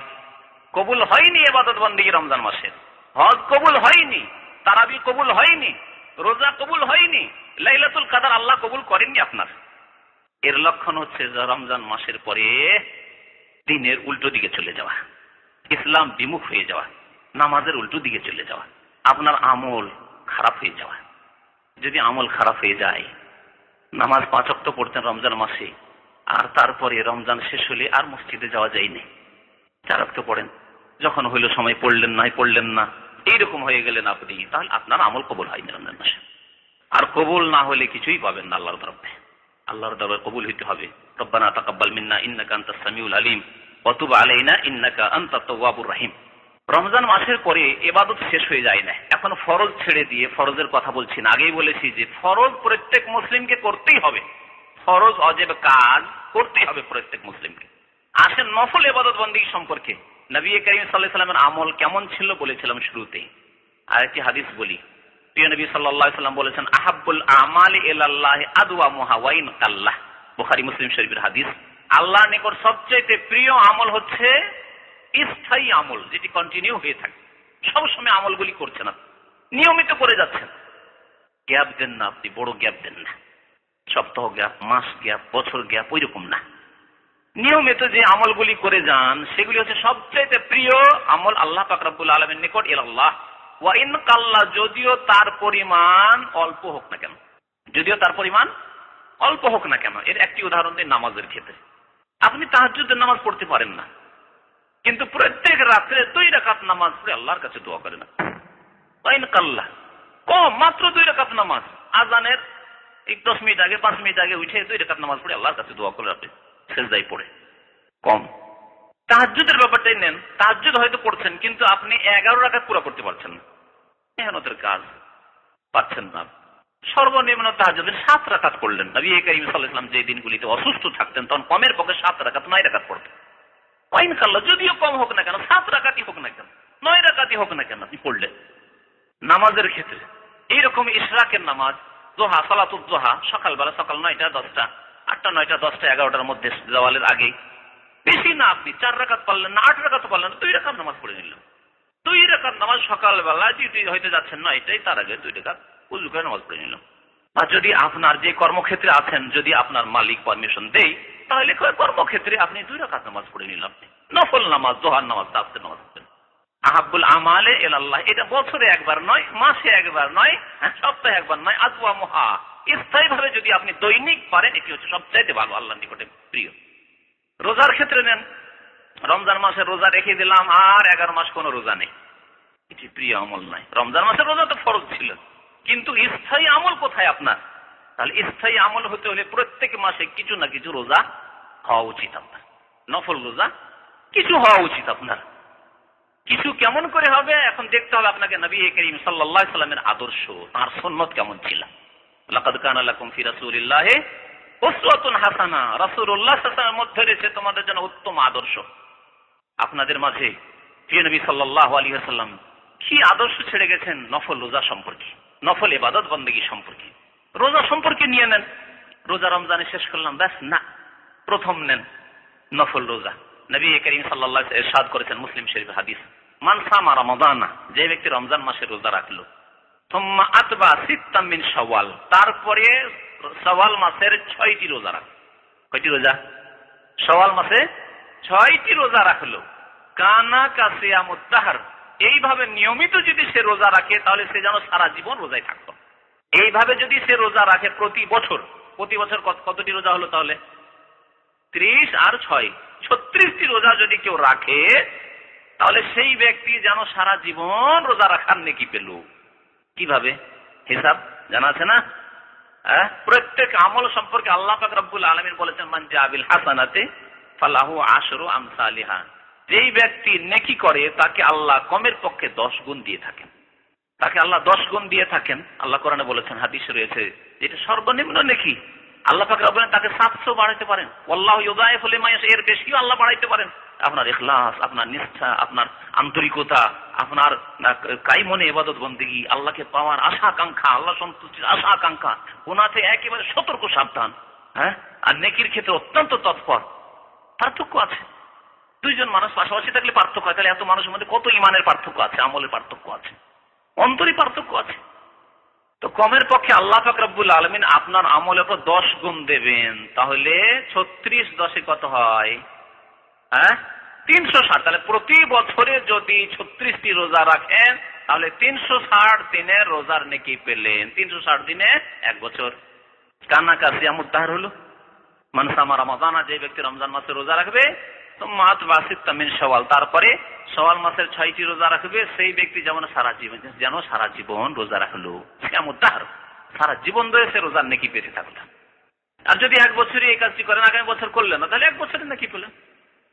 কবুল হয়নি ইবাদত বন্দেগী রমজান মাসের, হজ কবুল হয়নি, তারাবি কবুল হয়নি, রোজা কবুল হয়নি, লাইলাতুল কদর আল্লাহ কবুল করেননি আপনার, এর লক্ষণ হচ্ছে যে রমজান মাসের পরে দিনের উল্টো দিকে চলে যাওয়া, ইসলাম বিমুখ হয়ে যাওয়া, নামাজের উল্টো দিকে চলে যাওয়া, আপনার আমল খারাপ হয়ে যাওয়া। যদি আমল খারাপ হয়ে যায়, নামাজ 5 ওয়াক্ত পড়তেন রমজান মাসে, আর তারপরে রমজান শেষ হলে আর মসজিদে যাওয়া যায়নি, 4 ওয়াক্ত পড়েন, যখন হইল সময় পড়লেন না, এইরকম হয়ে গেলেন আপনি, তাহলে আপনার আমল কবুল হয়নি রমজান মাসে। আর কবুল না হলে কিছুই পাবেন না আল্লাহর তরফে। আল্লাহর দরবারে কবুল হইতে হবে, রব্বানা তাকাব্বাল মিন্না ইন্নাকা আনতাস সামিউল আলিম ওয়া তুব আলাইনা ইন্নাকা আনতাত তাওয়াবুর রহিম। রমজান মাসের পরে ইবাদত শেষ হয়ে যায় না, এখন ফরজ ছেড়ে দিয়ে, ফরজের কথা বলছি না, আগেই বলেছি যে ফরজ প্রত্যেক মুসলিমকে করতেই হবে, ফরজ অজেব কাজ করতেই হবে প্রত্যেক মুসলিমকে। আসেন নফল ইবাদত বন্দেগী সম্পর্কে। নবী করিম সাল্লাল্লাহু আলাইহি ওয়াসাল্লামের আমল কেমন ছিল বলেছিলাম শুরুতেই। আরেকটি হাদিস বলি, প্রিয় নবী সাল্লাল্লাহু আলাইহি ওয়াসাল্লাম বলেছেন, আহাব্বুল আমালি ইলাল্লাহি আদওয়ামুহা ওয়া ইন কাল্লাহ, বুখারী মুসলিম শরীফের হাদিস। আল্লাহর নিকট সবচেয়ে প্রিয় আমল হচ্ছে স্থায়ী আমল, যেটি কন্টিনিউ হয়ে থাকে, সবসময় আমলগুলি করছেন, নিয়মিত করে যাচ্ছেন, গ্যাপ দেন না, আপনি বড় গ্যাপ দেন না, সপ্তাহ গ্যাপ, মাস গ্যাপ, বছর গ্যাপ, ওই রকম না, নিয়মিত যে আমলগুলি করে যান সেগুলি হচ্ছে সবচেয়ে প্রিয় আমল আল্লাহ পাক রব্বুল আলামিনের নিকট। ইলাল্লাহ ওয়া ইন কাল্লা, যদিও তার পরিমাণ অল্প হোক না কেন, যদিও তার পরিমাণ অল্প হোক না কেন। এর একটি উদাহরণ দিই নামাজের ক্ষেত্রে। আপনি তাহাজ্জুদের নামাজ পড়তে পারেন না, কিন্তু প্রত্যেক রাত্রে 2 রাকাত নামাজ পড়ে আল্লাহর কাছে দোয়া করেন। ওয়া ইন কাল্লা, কম, মাত্র 2 রাকাত নামাজ, আজানের 10 মিনিট আগে, 5 মিনিট আগে উঠে 2 রাকাত নামাজ পড়ে আল্লাহর কাছে দোয়া করে আপনি সেজদায় পড়ে, কম। তাহাজ্জুদের ব্যাপারটাই নেন, তাহাজ্জুদ হয়তো পড়ছেন, কিন্তু আপনি 11 রাকাত পুরো করতে পারছেন না, মেহনতের কাজ পাচ্ছেন না। সর্বনিম্ন তাহাজ্জুদের 7 রাকাত পড়লেন। নবী করিম সাল্লাল্লাহু আলাইহি ওয়াসাল্লাম যে দিনগুলিতে অসুস্থ থাকতেন তখন কমের পক্ষে 7 রাকাত, 9 রাকাত পড়তেন। ওয়াইন কাল্লা, যদিও কম হোক না কেন, 7 রাকাতই হোক না কেন, 9 রাকাতই হোক না কেন, আপনি পড়লেন। নামাজের ক্ষেত্রে এইরকম ইশরাকের নামাজ, জোহা, সালাতুল জোহা, সকালবেলা, সকাল 9টা 10টা, 8টা 9টা 10টা 11টার মধ্যে জাওয়ালের আগে, বেশি না, আপনি 4 রাকাত পারলেন না, 8 রাকাত পারলেন না, 2 রাকাত নামাজ পড়ে নিলেন। 2 রাকাত নামাজ সকালবেলা, ডিউটি হইতে যাচ্ছেন 9টায়, তার আগে 2 রাকাত ওযু করে নামাজ পড়ে নিলাম। আর যদি আপনার যে কর্মক্ষেত্রে আছেন, যদি আপনার মালিক পারমিশন দেয়, তাহলে কর্মক্ষেত্রে আপনি 2 রাকাত নামাজ পড়ে নিলাম, নফল নামাজ, জোহর নামাজ, তাফসীর নামাজ। আহাব্বুল আমালে ইলাল্লাহ, এটা বছরে একবার নয়, মাসে একবার নয়, সপ্তাহে একবার নয়, আদওয়ামুহা, স্থায়ী ভাবে যদি আপনি দৈনিক পারেন, এটি হচ্ছে সবচাইতে ভালো, আল্লাহর নিকটে প্রিয়। রোজার ক্ষেত্রে নেন, রমজান মাসে রোজা রেখে দিলাম, আর 11 মাস কোনো রোজা নেই, এটি প্রিয় আমল নয়। রমজান মাসের রোজা তো ফরজ ছিল, কিন্তু স্থায়ী আমল কোথায় আপনার? তাহলে স্থায়ী আমল হতে হলে প্রত্যেক মাসে কিছু না কিছু রোজা হওয়া উচিত আপনার, নফল রোজা কিছু হওয়া উচিত আপনার। কিছু কেমন করে হবে? এখন দেখতে হবে আপনাকে নবী করিম সাল্লাল্লাহু আলাইহি ওয়াসাল্লামের আদর্শ, তার সুন্নাত কেমন ছিল। লাকাদ কানা লাকুম ফি রাসূলিল্লাহি উসওয়াতুন হাসানা, রাসূলুল্লাহ সাল্লাল্লাহু আলাইহি ওয়াসাল্লামের মধ্যে রয়েছে তোমাদের জন্য উত্তম আদর্শ। আপনাদের মাঝে প্রিয় নবী সাল্লাল্লাহু আলাইহি ওয়াসাল্লাম কি আদর্শ ছেড়ে গেছেন? নফল রোজা সম্পর্কে, নফল ইবাদত বন্দেগী সম্পর্কে। রোজা সম্পর্কে নিয়ে নেন, রোজা রমজানে শেষ করলাম, ব্যাস না, প্রথম নেন নফল রোজা। নবী করিম সাল্লাল্লাহু আলাইহি ওয়াসাল্লাম ইরশাদ করেছেন, মুসলিম শরীফের হাদিস, মান সামা রমাদানা, যে ব্যক্তি রমজান মাসে রোজা রাখলো, সুম্মা আতবা সিত্তাম মিন শাওয়াল, তারপরে শাওয়াল মাসের 6টি রোজা রাখলো। কয়টি রোজা? শাওয়াল মাসে 6টি রোজা রাখলো। কানা কাসিয়ামুদ দাহর, এইভাবে নিয়মিত যদি সে রোজা রাখে, তাহলে সে যেন সারা জীবন রোজায় থাকতো। এইভাবে যদি সে রোজা রাখে প্রতি বছর কতটি রোজা হলো তাহলে? 30 আর 6, 36টি রোজা যদি কেউ রাখে, তাহলে সেই ব্যক্তি যেন সারা জীবন রোজা রাখার নেকি পেল। কিভাবে হিসাব জানা আছে না? প্রত্যেক আমল সম্পর্কে আল্লাহ পাক রব্বুল আলামিন বলেছেন, মান জাবিল হাসানাতে ফালাহু আশরু আমসালিহা, যেই ব্যক্তি নেকি করে তাকে আল্লাহ কমের পক্ষে 10 গুণ দিয়ে থাকেন, তাকে আল্লাহ 10 গুণ দিয়ে থাকেন। আল্লাহ কোরআনে বলেছেন, হাদিসে রয়েছে, এটা সর্বনিম্ন নেকি, আল্লাহ পাক রব্বুল তাকে 700 বাড়াইতে পারেন। আল্লাহু ইউযাইফু লিমান ইয়াশা, এর বেশিও আল্লাহ বাড়াইতে পারেন। আপনার ইখলাস, আপনার নিষ্ঠা, আপনার আন্তরিকতা, আপনার কাইমনে ইবাদত বন্দেগী, আল্লাহকে পাওয়ার আশা আকাঙ্ক্ষা, আল্লাহ সন্তুষ্টির আশা আকাঙ্ক্ষা, গুনাহতে একেবারে সতর্ক সাবধান, হ্যাঁ, আর নেকির ক্ষেত্রে অত্যন্ত তৎপর। পার্থক্য আছে। দুইজন মানুষ পাশাপাশি থাকলে পার্থক্য হয়, তাহলে এত মানুষের মধ্যে কত ইমানের পার্থক্য আছে, আমলের পার্থক্য আছে, অন্তরই পার্থক্য আছে। তো কমের পক্ষে আল্লাহ পাক রব্বুল আলামিন আপনার আমলের উপর 10 গুণ দেবেন, তাহলে 36 10 কত হয়? হ্যাঁ, 360। তাহলে প্রতি বছরে যদি 36টি রোজা রাখেন তাহলে 360 দিনের রোজার নেকি পেলেন। 360 দিনে 1 বছর। কানাকা সিয়ামুদ দাহর হলো। মান সামা রমাদানা, যে ব্যক্তি রমজান মাসে রোজা রাখবে, তো মাত বাসিত মিন শাওয়াল, তারপরে শাওয়াল মাসের 6টি রোজা রাখবে, সেই ব্যক্তি যেন সারা জীবন রোজা রাখলো। সিয়ামুদ দাহর, সারা জীবন ধরে সে রোজার নেকি পেতে থাকলো। আর যদি 1 বছরই এই কাজটি করেন, আগামী বছর করলেন না, তাহলে 1 বছরের নেকি পেলেন।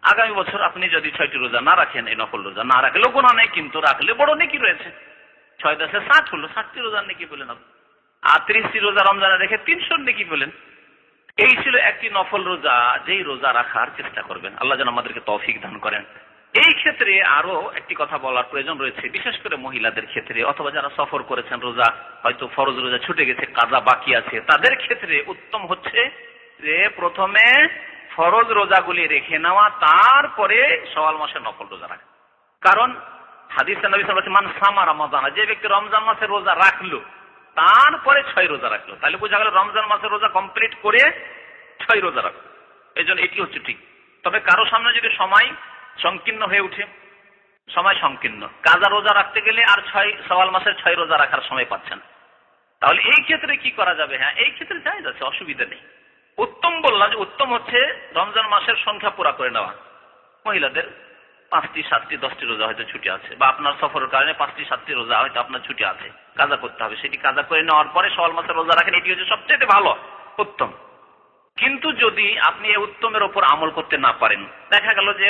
আগামী বছর আপনি যদি 6টি রোজা না রাখেন, এই নফল রোজা না রাখলেও গুনাহ নেই, কিন্তু রাখলে বড় নেকি রয়েছে। 6 10 60 হলো, 60টি রোজার নেকি পেলেন আপনি। আর 30টি রোজা রমজানে রেখে 300 নেকি পেলেন। এই ছিল একটি নফল রোজা, যেই রোজা রাখার চেষ্টা করবেন। আল্লাহ যেন আমাদেরকে তৌফিক দান করেন। এই ক্ষেত্রে আরো একটি কথা বলার প্রয়োজন রয়েছে, বিশেষ করে মহিলাদের ক্ষেত্রে, অথবা যারা সফর করেছেন, রোজা হয়তো ফরজ রোজা ছুটে গেছে, কাজা বাকি আছে, তাদের ক্ষেত্রে উত্তম হচ্ছে যে প্রথমে ফরজ রোজাগুলি রেখে নেওয়া, তারপরে শাওয়াল মাসের নফল রোজা রাখা। কারণ হাদিসে নবী সাল্লাল্লাহু আলাইহি ওয়াসাল্লাম, মান সামা রমাদান, যে ব্যক্তি রমজান মাসের রোজা রাখলো তারপরে 6 রোজা রাখলো, তাহলে বোঝা গেল রমজান মাসের রোজা কমপ্লিট করে 6 রোজা রাখলো। এই জন্য এটি হচ্ছে ঠিক। তবে কারো সামনে যদি সময় সংকীর্ণ হয়ে উঠে, সময় সংকীর্ণ, কাজা রোজা রাখতে গেলে আর শাওয়াল মাসের 6 রোজা রাখার সময় পাচ্ছেন, তাহলে এই ক্ষেত্রে কি করা যাবে? হ্যাঁ, এই ক্ষেত্রে জায়েজ আছে, অসুবিধা নেই। উত্তম বললাম যে উত্তম হচ্ছে রমজান মাসের সংখ্যা পুরা করে নেওয়া। মহিলাদের 5টি 7টি 10টি রোজা হয়তো ছুটি আছে, বা আপনার সফরের কারণে 5টি 7টি রোজা হয়তো আপনার ছুটি আছে, কাজা করতে হবে, সেটি কাজা করে নেওয়ার পরে শাওয়াল মাসের রোজা রাখেন, এটি হচ্ছে সবচেয়ে ভালো, উত্তম। কিন্তু যদি আপনি এই উত্তমের ওপর আমল করতে না পারেন, দেখা গেল যে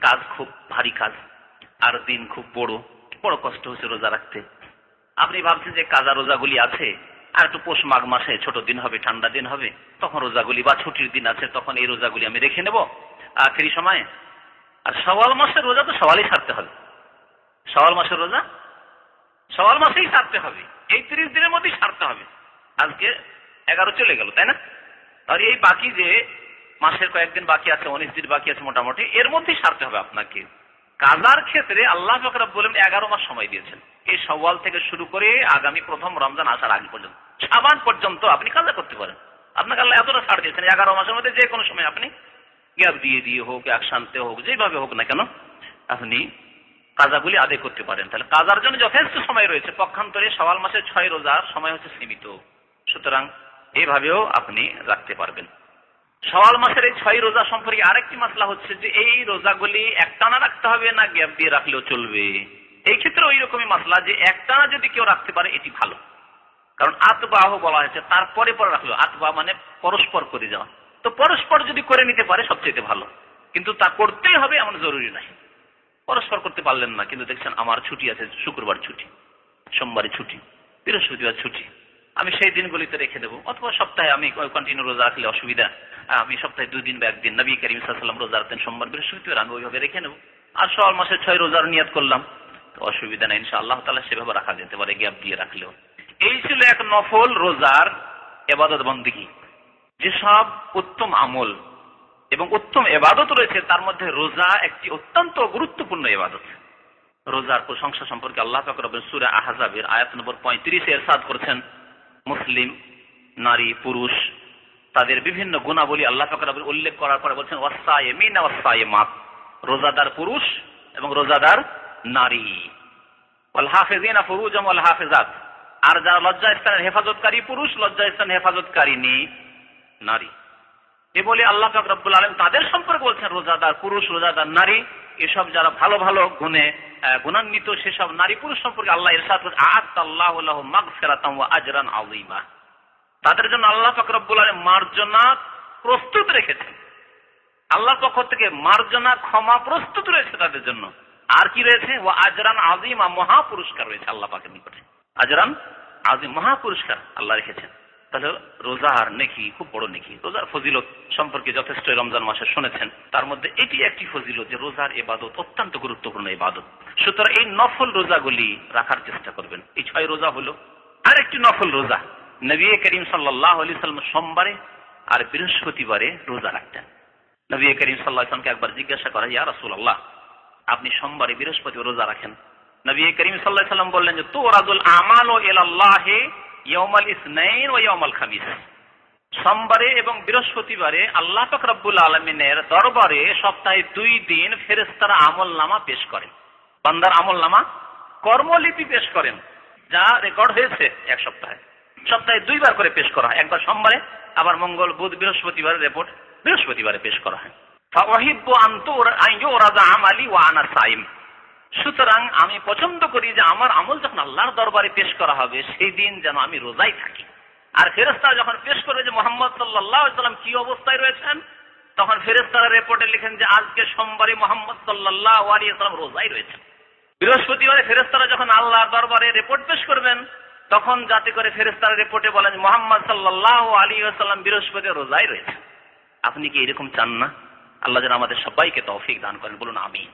কাজ খুব ভারী কাজ, আর দিন খুব বড় কষ্ট হচ্ছে রোজা রাখতে, আপনি ভাবছেন যে কাজা রোজাগুলি আছে, আর একটু পৌষ মাঘ মাসে ছোট দিন হবে, ঠান্ডা দিন হবে, তখন রোজাগুলি, বা ছুটির দিন আছে, তখন এই রোজাগুলি আমি রেখে নেব আখেরি সময়ে। আর শাওয়াল মাসের রোজা তো শাওয়ালেই ছাড়তে হবে, শাওয়াল মাসের রোজা শাওয়াল মাসেই ছাড়তে হবে, এই 30 দিনের মধ্যেই ছাড়তে হবে। আজকে 11 চলে গেল, তাই না? আর এই বাকি যে মাসের কয়েকদিন বাকি আছে, 19 দিন বাকি আছে মোটামুটি, এর মধ্যেই ছাড়তে হবে আপনাকে। কাজার ক্ষেত্রে আল্লাহ পাক রব্বুল আলামিন 11 মাস সময় দিয়েছেন। এই শাওয়াল থেকে শুরু করে আগামী প্রথম রমজান আসার আগে পর্যন্ত, শাবান পর্যন্ত আপনি কাজা করতে পারেন। আপনাকে আল্লাহ এতটা ছাড় দিয়েছেন, 11 মাসের মধ্যে যে কোনো সময় আপনি গ্যাপ দিয়ে হোক, একসাথে হোক, যেভাবে হোক না কেন, আপনি কাজাগুলি আদায় করতে পারেন। তাহলে কাজার জন্য যথেষ্ট সময় রয়েছে। পক্ষান্তরে শাওয়াল মাসের 6 রোজার সময় হচ্ছে সীমিত, সুতরাং এইভাবেও আপনি রাখতে পারবেন। শাওয়াল মাসের এই 6 রোজা সম্পর্কে আরেকটি মাসলা হচ্ছে যে এই রোজাগুলি একটানা রাখতে হবে না গ্যাপ দিয়ে রাখলেও চলবে। এই ক্ষেত্রে ওই রকমই মাসলা যে একটানা যদি কেউ রাখতে পারে এটি ভালো, কারণ আতবাহ বলা হয়েছে, তারপরে পরে রাখলো। আতবা মানে পরস্পর করে যাওয়া, তো পরস্পর যদি করে নিতে পারে সবচেয়ে ভালো, কিন্তু তা করতেই হবে এমন জরুরি নাই। পরস্পর করতে পারলেন না, কিন্তু দেখছেন আমার ছুটি আছে, শুক্রবার ছুটি, সোমবারে ছুটি, বৃহস্পতিবার ছুটি, আমি সেই দিনগুলিতে রেখে দেবো। অথবা সপ্তাহে আমি কন্টিনিউ রোজা রাখলে অসুবিধা, আমি সপ্তাহে 2 দিন বা 1 দিন, নবী করিম সাল্লাল্লাহু আলাইহি ওয়াসাল্লাম রোজা রাখতেন সোমবার বৃহস্পতিবার, আমি ওইভাবে রেখে নেব। আর শাওয়াল মাসের 6 রোজার নিয়ত করলাম, তো অসুবিধা নেই, ইনশাআল্লাহ তাআলা সেভাবে রাখা যেতে পারে গ্যাপ দিয়ে রাখলেও। এই ছিল এক নফল রোজার ইবাদত বন্দেগী। যেসব উত্তম আমল এবং উত্তম ইবাদত রয়েছে তার মধ্যে রোজা একটি অত্যন্ত গুরুত্বপূর্ণ ইবাদত। রোজার প্রশংসা সম্পর্কে আল্লাহ পাক রব্বুল সূরা আহজাবের আয়াত নম্বর 35 এ ইরশাদ করেছেন, মুসলিম নারী পুরুষ তাদের বিভিন্ন গুণাবলী আল্লাহ পাক রব্বুল উল্লেখ করার পরে বলছেন ওয়াসাইমিনা ওয়াসাইমাত, রোজাদার পুরুষ এবং রোজাদার নারী, ওয়াল হাফিজিনা ফুরুজাম ওয়াল হাফিজাত, আর যারা লজ্জাস্থানের হেফাজতকারী পুরুষ, লজ্জাস্থানের হেফাজতকারিনী নারী। এ বলে আল্লাহ পাক রব্বুল আলামিন তাদের সম্পর্কে বলছেন রোজাদার পুরুষ, রোজাদার নারী, এসব যারা ভালো ভালো গুণে গুণান্বিত সেসব নারী পুরুষ সম্পর্কে আল্লাহ ইরশাদ করেছেন আ'আদাল্লাহু লাহুম মাগফিরাতাম ওয়া আজরান আযীমা, তাদের জন্য আল্লাহ পাক রব্বুল আলামিন মার্জনা প্রস্তুত রেখেছেন। আল্লাহর পক্ষ থেকে মার্জনা ক্ষমা প্রস্তুত রয়েছে তাদের জন্য। আর কি রয়েছে? ওয়া আজরান আযীমা, মহা পুরস্কার রয়েছে আল্লাহ পাকের নিকটে। আজরান আযীম, মহা পুরস্কার আল্লাহ রেখেছেন। তাহলে রোজার নেকি খুব বড় নেকি। রোজার ফজিলত সম্পর্কে যথেষ্ট রমজান মাসে শুনেছেন, তার মধ্যে এটি একটি ফজিলত যে রোজার ইবাদত অত্যন্ত গুরুত্বপূর্ণ ইবাদত। সুতরাং এই নফল রোজাগুলি রাখার চেষ্টা করবেন। এই 6 রোজা হলো। আর একটি নফল রোজা, নবী করিম সাল্লাল্লাহু আলাইহি ওয়াসাল্লাম সোমবারে আর বৃহস্পতিবারে রোজা রাখতেন। নবী করিম সাল্লাল্লাহু আলাইহি ওয়াসাল্লামকে একবার জিজ্ঞাসা করা, ইয়া রাসূলুল্লাহ, আপনি সোমবারে বৃহস্পতিবার রোজা রাখেন। নবী করিম সাল্লাল্লাহু আলাইহি ওয়াসাল্লাম বললেন যে তুরাদুল আমালু ইলাল্লাহি ইয়াউমাল ইসনাইন ওয়া ইয়াউমাল খামিস। সোমবারে এবং বৃহস্পতিবারে আল্লাহ পাক রব্বুল আলামিনের দরবারে সপ্তাহে 2 দিন ফেরেশতারা আমলনামা পেশ করেন। বান্দার আমলনামা কর্মলিপি পেশ করেন, যা রেকর্ড হয়েছে এক সপ্তাহে। সপ্তাহে 2 বার করে পেশ করা হয়, একবার সোমবারে, আবার মঙ্গল, বুধ, বৃহস্পতিবারের রিপোর্ট বৃহস্পতিবারে পেশ করা হয়। ফাওয়াহিব্বু আন ইউরাদা আমালি ওয়া আনা সাইম। সুতরাং আমি পছন্দ করি যে আমার আমল যখন আল্লাহর দরবারে পেশ করা হবে সেই দিন যেন আমি রোজাই থাকি। আর ফেরেশতারা যখন পেশ করবে যে মুহাম্মদ সাল্লাল্লাহু আলাইহি ওয়াসাল্লাম কি অবস্থায় রয়েছেন, তখন ফেরেশতারা রিপোর্টে লিখেন যে আজকে সোমবারে মুহাম্মদ সাল্লাল্লাহু আলাইহি ওয়াসাল্লাম রোজাই রয়েছেন। বৃহস্পতিবারে ফেরেশতারা যখন আল্লাহর দরবারে রিপোর্ট পেশ করবেন, তখন যাতে করে ফেরেশতারা রিপোর্টে বলেন মুহাম্মদ সাল্লাল্লাহু আলাইহি ওয়াসাল্লাম বৃহস্পতিবার রোজাই রয়েছেন। আপনি কি এরকম চান না? আল্লাহ যেন আমাদের সবাইকে তৌফিক দান করেন, বলুন আমিন।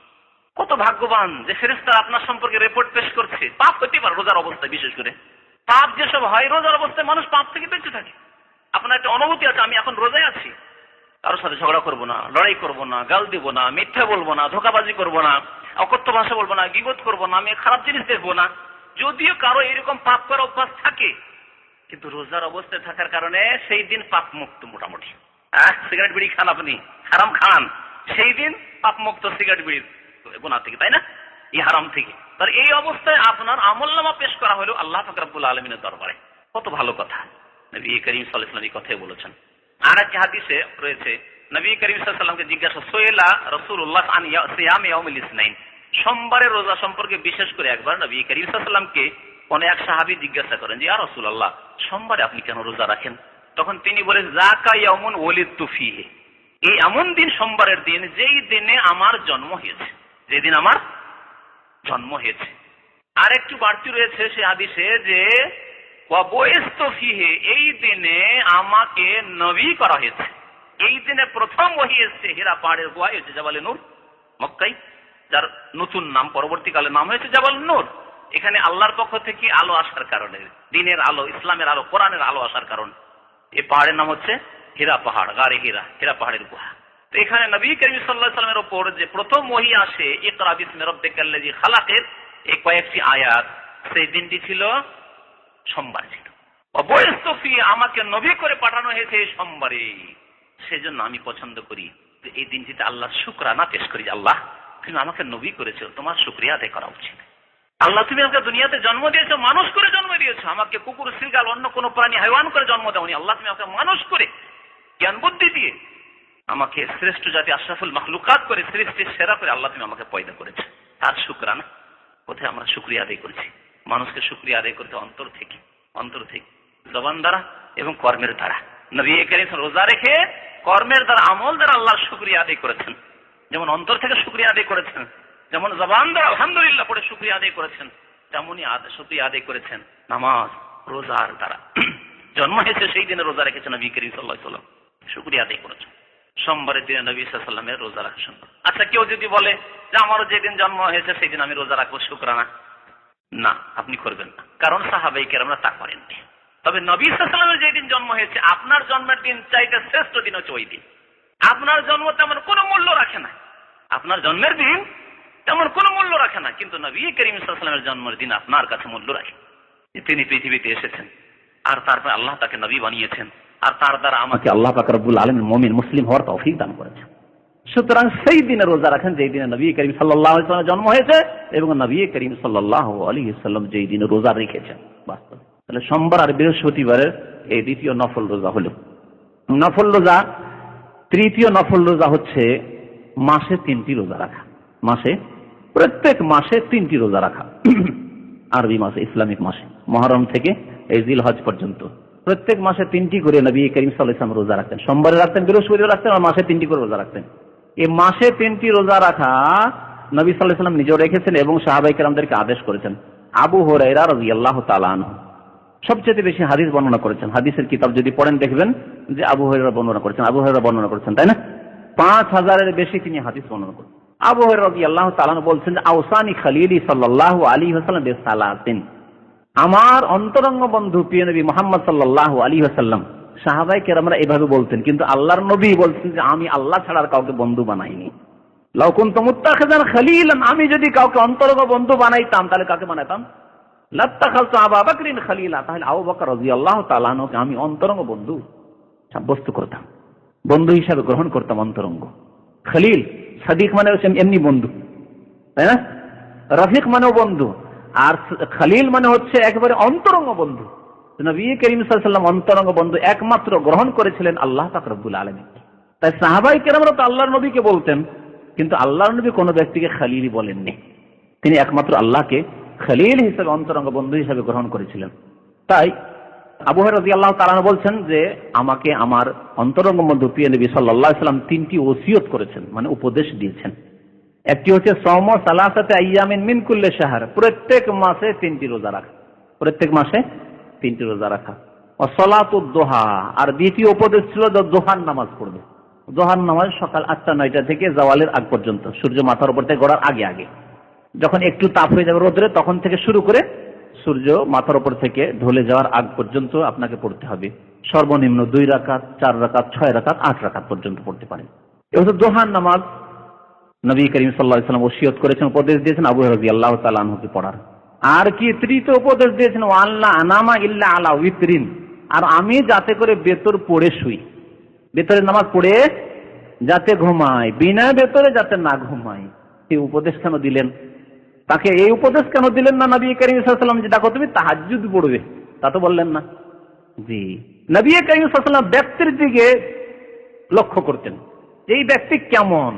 কত ভাগ্যবান যে ফেরেশতারা আপনার সম্পর্কে রিপোর্ট পেশ করছে। পাপ হতে পারে রোজার অবস্থায়, বিশেষ করে পাপ যেসব হয় রোজার অবস্থায়, মানুষ পাপ থেকে বেঁচে থাকে। আপনার একটা অনুভূতি আছে, আমি এখন রোজায় আছি, কারোর সাথে ঝগড়া করবো না, লড়াই করবো না, গাল দিব না, মিথ্যা বলবো না, ধোঁকাবাজি করবো না, অকথ্য ভাষা বলবো না, গীবত করবো না, আমি খারাপ জিনিস দেখবো না। যদিও কারো এরকম পাপ করার অভ্যাস থাকে, কিন্তু রোজার অবস্থায় থাকার কারণে সেই দিন পাপ মুক্ত মোটামুটি। সিগারেট বিড়ি খান, আপনি হারাম খান, সেই দিন পাপ মুক্ত সিগারেট বিড়ি গুনাহ থেকে, তাই না, এই হারাম থেকে। তার এই অবস্থায় আপনার আমলনামা পেশ করা হলো আল্লাহ পাক রব্বুল আলামিনের দরবারে। কত ভালো কথা। নবী করিম সাল্লাল্লাহু আলাইহি ওয়াসাল্লাম এই কথাই বলেছেন। আর এক হাদিসে রয়েছে, নবী করিম সাল্লাল্লাহু আলাইহি ওয়াসাল্লামকে জিজ্ঞাসা, সোয়েলা রাসূলুল্লাহ আন সিয়াম ইয়াউমিল ইসনাইন। সোমবারের রোজা সম্পর্কে বিশেষ করে একবার নবী করিম সাল্লাল্লাহু আলাইহি ওয়াসাল্লামকে কোন এক সাহাবী জিজ্ঞাসা করেন যে ইয়া রাসূলুল্লাহ, সোমবারে আপনি কেন রোজা রাখেন? তখন তিনি বলেন, যাকা ইয়াউমুন ওয়ালিদতু ফীহি। এই এমন দিন, সোমবারের দিন, যেই দিনে আমার জন্ম হয়েছে, যেই দিন আমার জন্ম হয়েছে। আর একটু বাড়তি রয়েছে সে হাদিসে যে ওয়া বুইসতু ফীহি, এই দিনে আমাকে নবী করা হয়েছে। এই দিনে প্রথম ওহী এসেছে হীরা পাহাড়ের গুহায়, হচ্ছে জাবালে নূর, মক্কায়, যার নতুন নাম পরবর্তীকালে নাম হয়েছে জাবাল নূর। এখানে আল্লাহর পক্ষ থেকে আলো আসার কারণে, দিনের আলো, ইসলামের আলো, কোরআনের আলো আসার কারণ এই পাহাড়ের নাম হচ্ছে হীরা পাহাড়, গারে হীরা, হীরা পাহাড়ের গুহা। তো এখানে নবী করিম সাল্লাল্লাহু আলাইহি ওয়াসাল্লামের উপর যে প্রথম ওহী আসে ইকরা বিসমি রাব্বিকাল্লাযী খালাকের এই কয়েকটি আয়াত, সেই দিনটি ছিল সোমবার ছিল। অবশ্যই ফি, আমাকে নবী করে পাঠানো হয়েছে এই সোমবারে। সেজন্য আমি পছন্দ করি যে এই দিনটিতে আল্লাহর শুকরানা পেশ করি, আল্লাহ তুমি আমাকে নবী করেছো, তোমার শুকরিয়া আদায় করা উচিত। আল্লাহ তুমি আমাকে দুনিয়াতে জন্ম দিয়েছো, মানুষ করে জন্ম দিয়েছো, আমাকে কুকুর, শৃগাল, অন্য কোনো প্রাণী, হাইওয়ান করে জন্ম দাওনি। আল্লাহ তুমি আমাকে মানুষ করে জ্ঞান বুদ্ধি দিয়ে আমাকে শ্রেষ্ঠ জাতি, আশরাফুল মাখলুকাত করে, সৃষ্টির সেরা করে আল্লাহ তুমি আমাকে পয়দা করেছো। তার শুকরানা কোথায় আমরা শুকরিয়া আদায় করেছি? মানুষকে শুকরিয়া আদায় করতে অন্তর থেকে, অন্তর থেকে, জবান দ্বারা এবং কর্মের দ্বারা। নবী করিম রোজা রেখে কর্মের দ্বারা, আমল দ্বারা আল্লাহর শুকরিয়া আদায় করেছেন। যেমন অন্তর থেকে শুকরিয়া আদায় করেছেন, যেমন জবান দ্বারা আলহামদুলিল্লাহ পড়ে শুকরিয়া আদায় করেছেন, তেমনই শুকরিয়া আদায় করেছেন নামাজ, রোজার দ্বারা। জন্ম হয়েছে সেই দিনে রোজা রেখেছেন নবী করিম সাল্লাল্লাহু আলাইহি ওয়াসাল্লাম, শুকরিয়া আদায় করেছেন। সোমবারের দিনে নবী সাল্লাল্লাহু আলাইহি ওয়াসাল্লামের রোজা রাখা সম্ভব। আচ্ছা, কেউ যদি বলে যে আমারও যেদিন জন্ম হয়েছে সেই দিন আমি রোজা রাখবো, শুকরানা, না, আপনি করবেন না, কারণ সাহাবায়ে কেরামরা তা করেননি। তবে নবী সাল্লাল্লাহু আলাইহি ওয়াসাল্লামের যেদিন জন্ম হয়েছে, আপনার জন্মের দিন চাইতে শ্রেষ্ঠ দিন হচ্ছে ওই দিন। আপনার জন্ম তেমন কোনো মূল্য রাখে না, আপনার জন্মের দিন তেমন কোনো মূল্য রাখে না, কিন্তু নবী করিম সাল্লাল্লাহু আলাইহি ওয়াসাল্লামের জন্মের দিন আপনার কাছে মূল্য রাখে। তিনি পৃথিবীতে এসেছেন, আর তারপরে আল্লাহ তাকে নবী বানিয়েছেন, আর তার দ্বারা আমাকে আল্লাহ পাক রব্বুল আলামিন মুমিন মুসলিম হওয়ার তৌফিক দান করেছেন। সুতরাং সেই দিনে রোজা রাখেন যেই দিনে নবী করিম সাল্লাল্লাহু আলাইহি ওয়াসাল্লামের জন্ম হয়েছে, এবং নবী করিম সাল্লাল্লাহু আলাইহি ওয়াসাল্লাম যেই দিনে রোজা রেখেছেন। বাস্তব তাহলে সোমবার আর বৃহস্পতিবারের এই দ্বিতীয় নফল রোজা হলো। নফল রোজা, তৃতীয় নফল রোজা হচ্ছে মাসে 3টি রোজা রাখা। মাসে, প্রত্যেক মাসে 3টি রোজা রাখা। আরবি মাসে, ইসলামিক মাসে, মুহররম থেকে এই জিলহজ পর্যন্ত প্রত্যেক মাসে 3টি করে নবী করিম সাল্লাল্লাহু আলাইহি ওয়াসাল্লাম রোজা রাখতেন। সোমবারে রাখতেন, বৃহস্পতিবার রাখতেন, আর মাসে 3টি করে রোজা রাখতেন। এই মাসে 3টি রোজা রাখা নবী সাল্লাল্লাহু আলাইহি ওয়াসাল্লাম নিজেও রেখেছেন এবং সাহাবায়ে কেরামদেরকে আদেশ করেছেন। আবু হুরায়রা রাদিয়াল্লাহু তাআলা আনহু সবচেয়ে বেশি হাদিস বর্ণনা করেছেন। হাদিসের কিতাব যদি পড়েন দেখবেন যে আবু হুরায়রা বর্ণনা করেছেন, আবু হুরায়রা বর্ণনা করেছেন, তাই না? 5000-এর বেশি তিনি হাদিস বর্ণনা করেছেন। আবু হুরায়রা রাদিয়াল্লাহু তাআলা বলছেন যে আওসানি খালিলি সাল্লাল্লাহু আলাইহি ওয়াসাল্লাম বিসালাতিন, আমার অন্তরঙ্গ বন্ধু প্রিয় নবী মুহাম্মদ সাল্লাল্লাহু আলাইহি ওয়াসাল্লাম, সাহাবায়ে কেরামরা এভাবে বলতেন, কিন্তু আল্লাহর নবী বলছেন যে আমি আল্লাহ ছাড়া আর কাউকে বন্ধু বানাইনি। লাউ কুনতু মুত্তাখিযান খালিলান, আমি যদি কাউকে অন্তরঙ্গ বন্ধু বানাইতাম তাহলে কাকে বানাইতাম? লাত্তাখালতু আবু বকরিন খালিলা, তাহলে আবু বকর রাদিয়াল্লাহু তাআলা আনহুকে আমি অন্তরঙ্গ বন্ধু সাব্যস্ত করতাম, বন্ধু হিসাবে গ্রহণ করতাম। অন্তরঙ্গ খলিল, সাদিক মানে হচ্ছে এমনি বন্ধু, তাই না? রফিক মানেও বন্ধু, আর খলিল মানে হচ্ছে একেবারে অন্তরঙ্গ বন্ধু। নবী করিম সাল্লাল্লাহু আলাইহি ওয়াসাল্লাম অন্তরঙ্গ বন্ধু একমাত্র গ্রহণ করেছিলেন আল্লাহ পাক রব্বুল আলামিন। তাই সাহাবায়ে কেরামরা তো আল্লাহর নবীকে বলতেন, কিন্তু আল্লাহর নবী কোনো ব্যক্তিকে খলিলই বলেননি। তিনি একমাত্র আল্লাহকে খলিল হিসেবে অন্তরঙ্গ বন্ধু হিসেবে গ্রহণ করেছিলেন। তাই আবু হুরায়রা রাদিয়াল্লাহু তাআলা বলছেন যে আমাকে আমার অন্তরঙ্গ বন্ধু প্রিয় নবী সাল্লাল্লাহু আলাইহি ওয়াসাল্লাম 3টি ওসিয়ত করেছেন, মানে উপদেশ দিয়েছেন। একটি হচ্ছে সাওম সালাসাতে আইয়ামিন মিন কুল্লি শাহর, প্রত্যেক মাসে 3টি রোজা রাখা, প্রত্যেক মাসে 3টি রোজা রাখা। ওয়া সালাতুদ দুহা, আর দ্বিতীয় উপদেশ ছিল যে দুহার নামাজ পড়বে। দুহার নামাজ সকাল 8টা-9টা থেকে জাওয়ালের আগ পর্যন্ত, সূর্য মাথার উপর থেকে গড়ার আগে আগে, যখন একটু তাপ হয়ে যাবে রোদরে তখন থেকে শুরু করে সূর্য মাথার উপর থেকে ঢলে যাওয়ার আগ পর্যন্ত আপনাকে পড়তে হবে। সর্বনিম্ন 2 রাকাত, 4 রাকাত, 6 রাকাত, 8 রাকাত পর্যন্ত পড়তে পারেন। এই হচ্ছে দুহার নামাজ। নবী করিম সাল্লাল্লাহু আলাইহি ওয়াসাল্লাম ওসিয়ত করেছেন, উপদেশ দিয়েছেন আবু হুরায়রা রাদিয়াল্লাহু তাআলা আনহুকে পড়ার। আর কি তৃতীয় উপদেশ দিয়েছেন, ওয়াল্লা আনামা ইল্লা আলা উইতরিন, আর আমি যাতে করে বেতর পড়ে শুই, বেতরের নামাজ পড়ে যাতে ঘুমাই, বিনা বেতরে যাতে না ঘুমাই। এই উপদেশ কেন দিলেন? তাকে এই উপদেশ কেন দিলেন না নবী করিম সাল্লাল্লাহু আলাইহি ওয়াসাল্লাম যে দেখো তুমি তাহাজ্জুদ পড়বে, তা তো বললেন না। জি, নবী করিম সাল্লাল্লাহু আলাইহি ওয়াসাল্লাম ব্যক্তির দিকে লক্ষ্য করতেন, এই ব্যক্তি কেমন।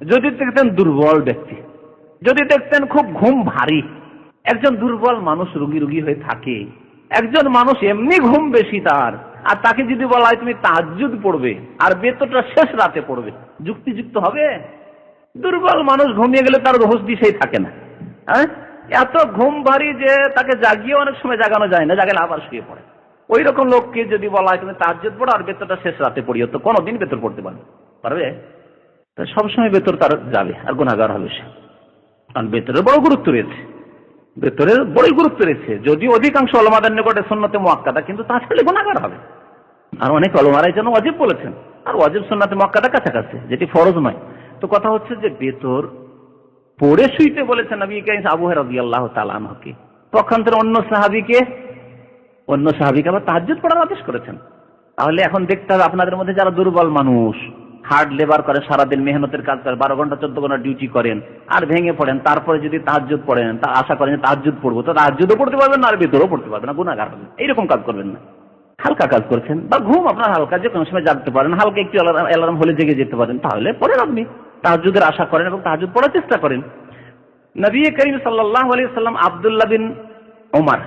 যদি দেখতেন দুর্বল ব্যক্তি, যদি দেখতেন খুব ঘুম ভারী, একজন দুর্বল মানুষ রোগী হয়ে থাকে, একজন মানুষ এমনি ঘুম বেশি তার, আর তাকে যদি বলা হয় তুমি তাহাজ্জুদ পড়বে আর বেতরটা শেষ রাতে পড়বে, যুক্তিযুক্ত হবে? দুর্বল মানুষ ঘুমিয়ে গেলে তার হোশ দিশেই থাকে না। হ্যাঁ, এত ঘুম ভারী যে তাকে জাগিয়ে অনেক সময় জাগানো যায় না, জাগালে আবার শুয়ে পড়ে। ওই রকম লোককে যদি বলা হয় তুমি তাহাজ্জুদ পড়ো আর বেতরটা শেষ রাতে পড়িও, তো কোনোদিন বেতর পড়তে পারবে? সবসময় বেতর তার যাবে আর গুনাহগার হবে সে। কারণ বেতরের বড় গুরুত্ব রয়েছে, বেতরের বড় গুরুত্ব রয়েছে। যদি অধিকাংশ উলামাদের নিকটে সুন্নতে মুআক্কাদা, কিন্তু তা ছাড়লে গুনাহগার হবে। আর অনেক উলামারাই যেন ওয়াজিব বলেছেন, আর ওয়াজিব সুন্নতে মুআক্কাদা কাছাকাছি, যেটি ফরজ নয়। তো কথা হচ্ছে যে বেতর পড়ে শুইতে বলেছেন নবী করিম আবু হুরায়রা রাদিয়াল্লাহু তাআলা আনহুকে। পক্ষান্তরে অন্য সাহাবীকে আবার তাহাজ্জুদ পড়ার আদেশ করেছেন। তাহলে এখন দেখতে হবে আপনাদের মধ্যে যারা দুর্বল মানুষ, হার্ড লেবার করে, সারাদিন মেহনতের কাজ করে, 12 ঘন্টা 14 ঘন্টা ডিউটি করেন, আর ভেঙে পড়েন, তারপরে যদি তাহাজ্জুদ পড়েন, তা আশা করেন তাহাজ্জুদ পড়বো, তো তাহাজ্জুদও পড়তে পারবেন না আর বেতরও পড়তে পারবেন না, গুনাহগার হবেন। এইরকম কাজ করবেন না। হালকা কাজ করছেন, বা ঘুম আপনার হালকা, যে কোনো সময় জাগতে পারেন, হালকা একটু অ্যালার্ম হলে জেগে যেতে পারেন, তাহলে পড়েন আপনি, তাহাজ্জুদের আশা করেন এবং তাহাজ্জুদ পড়ার চেষ্টা করেন। নবী করিম সাল্লাল্লাহু আলাইহি ওয়াসাল্লাম আব্দুল্লাহ বিন ওমর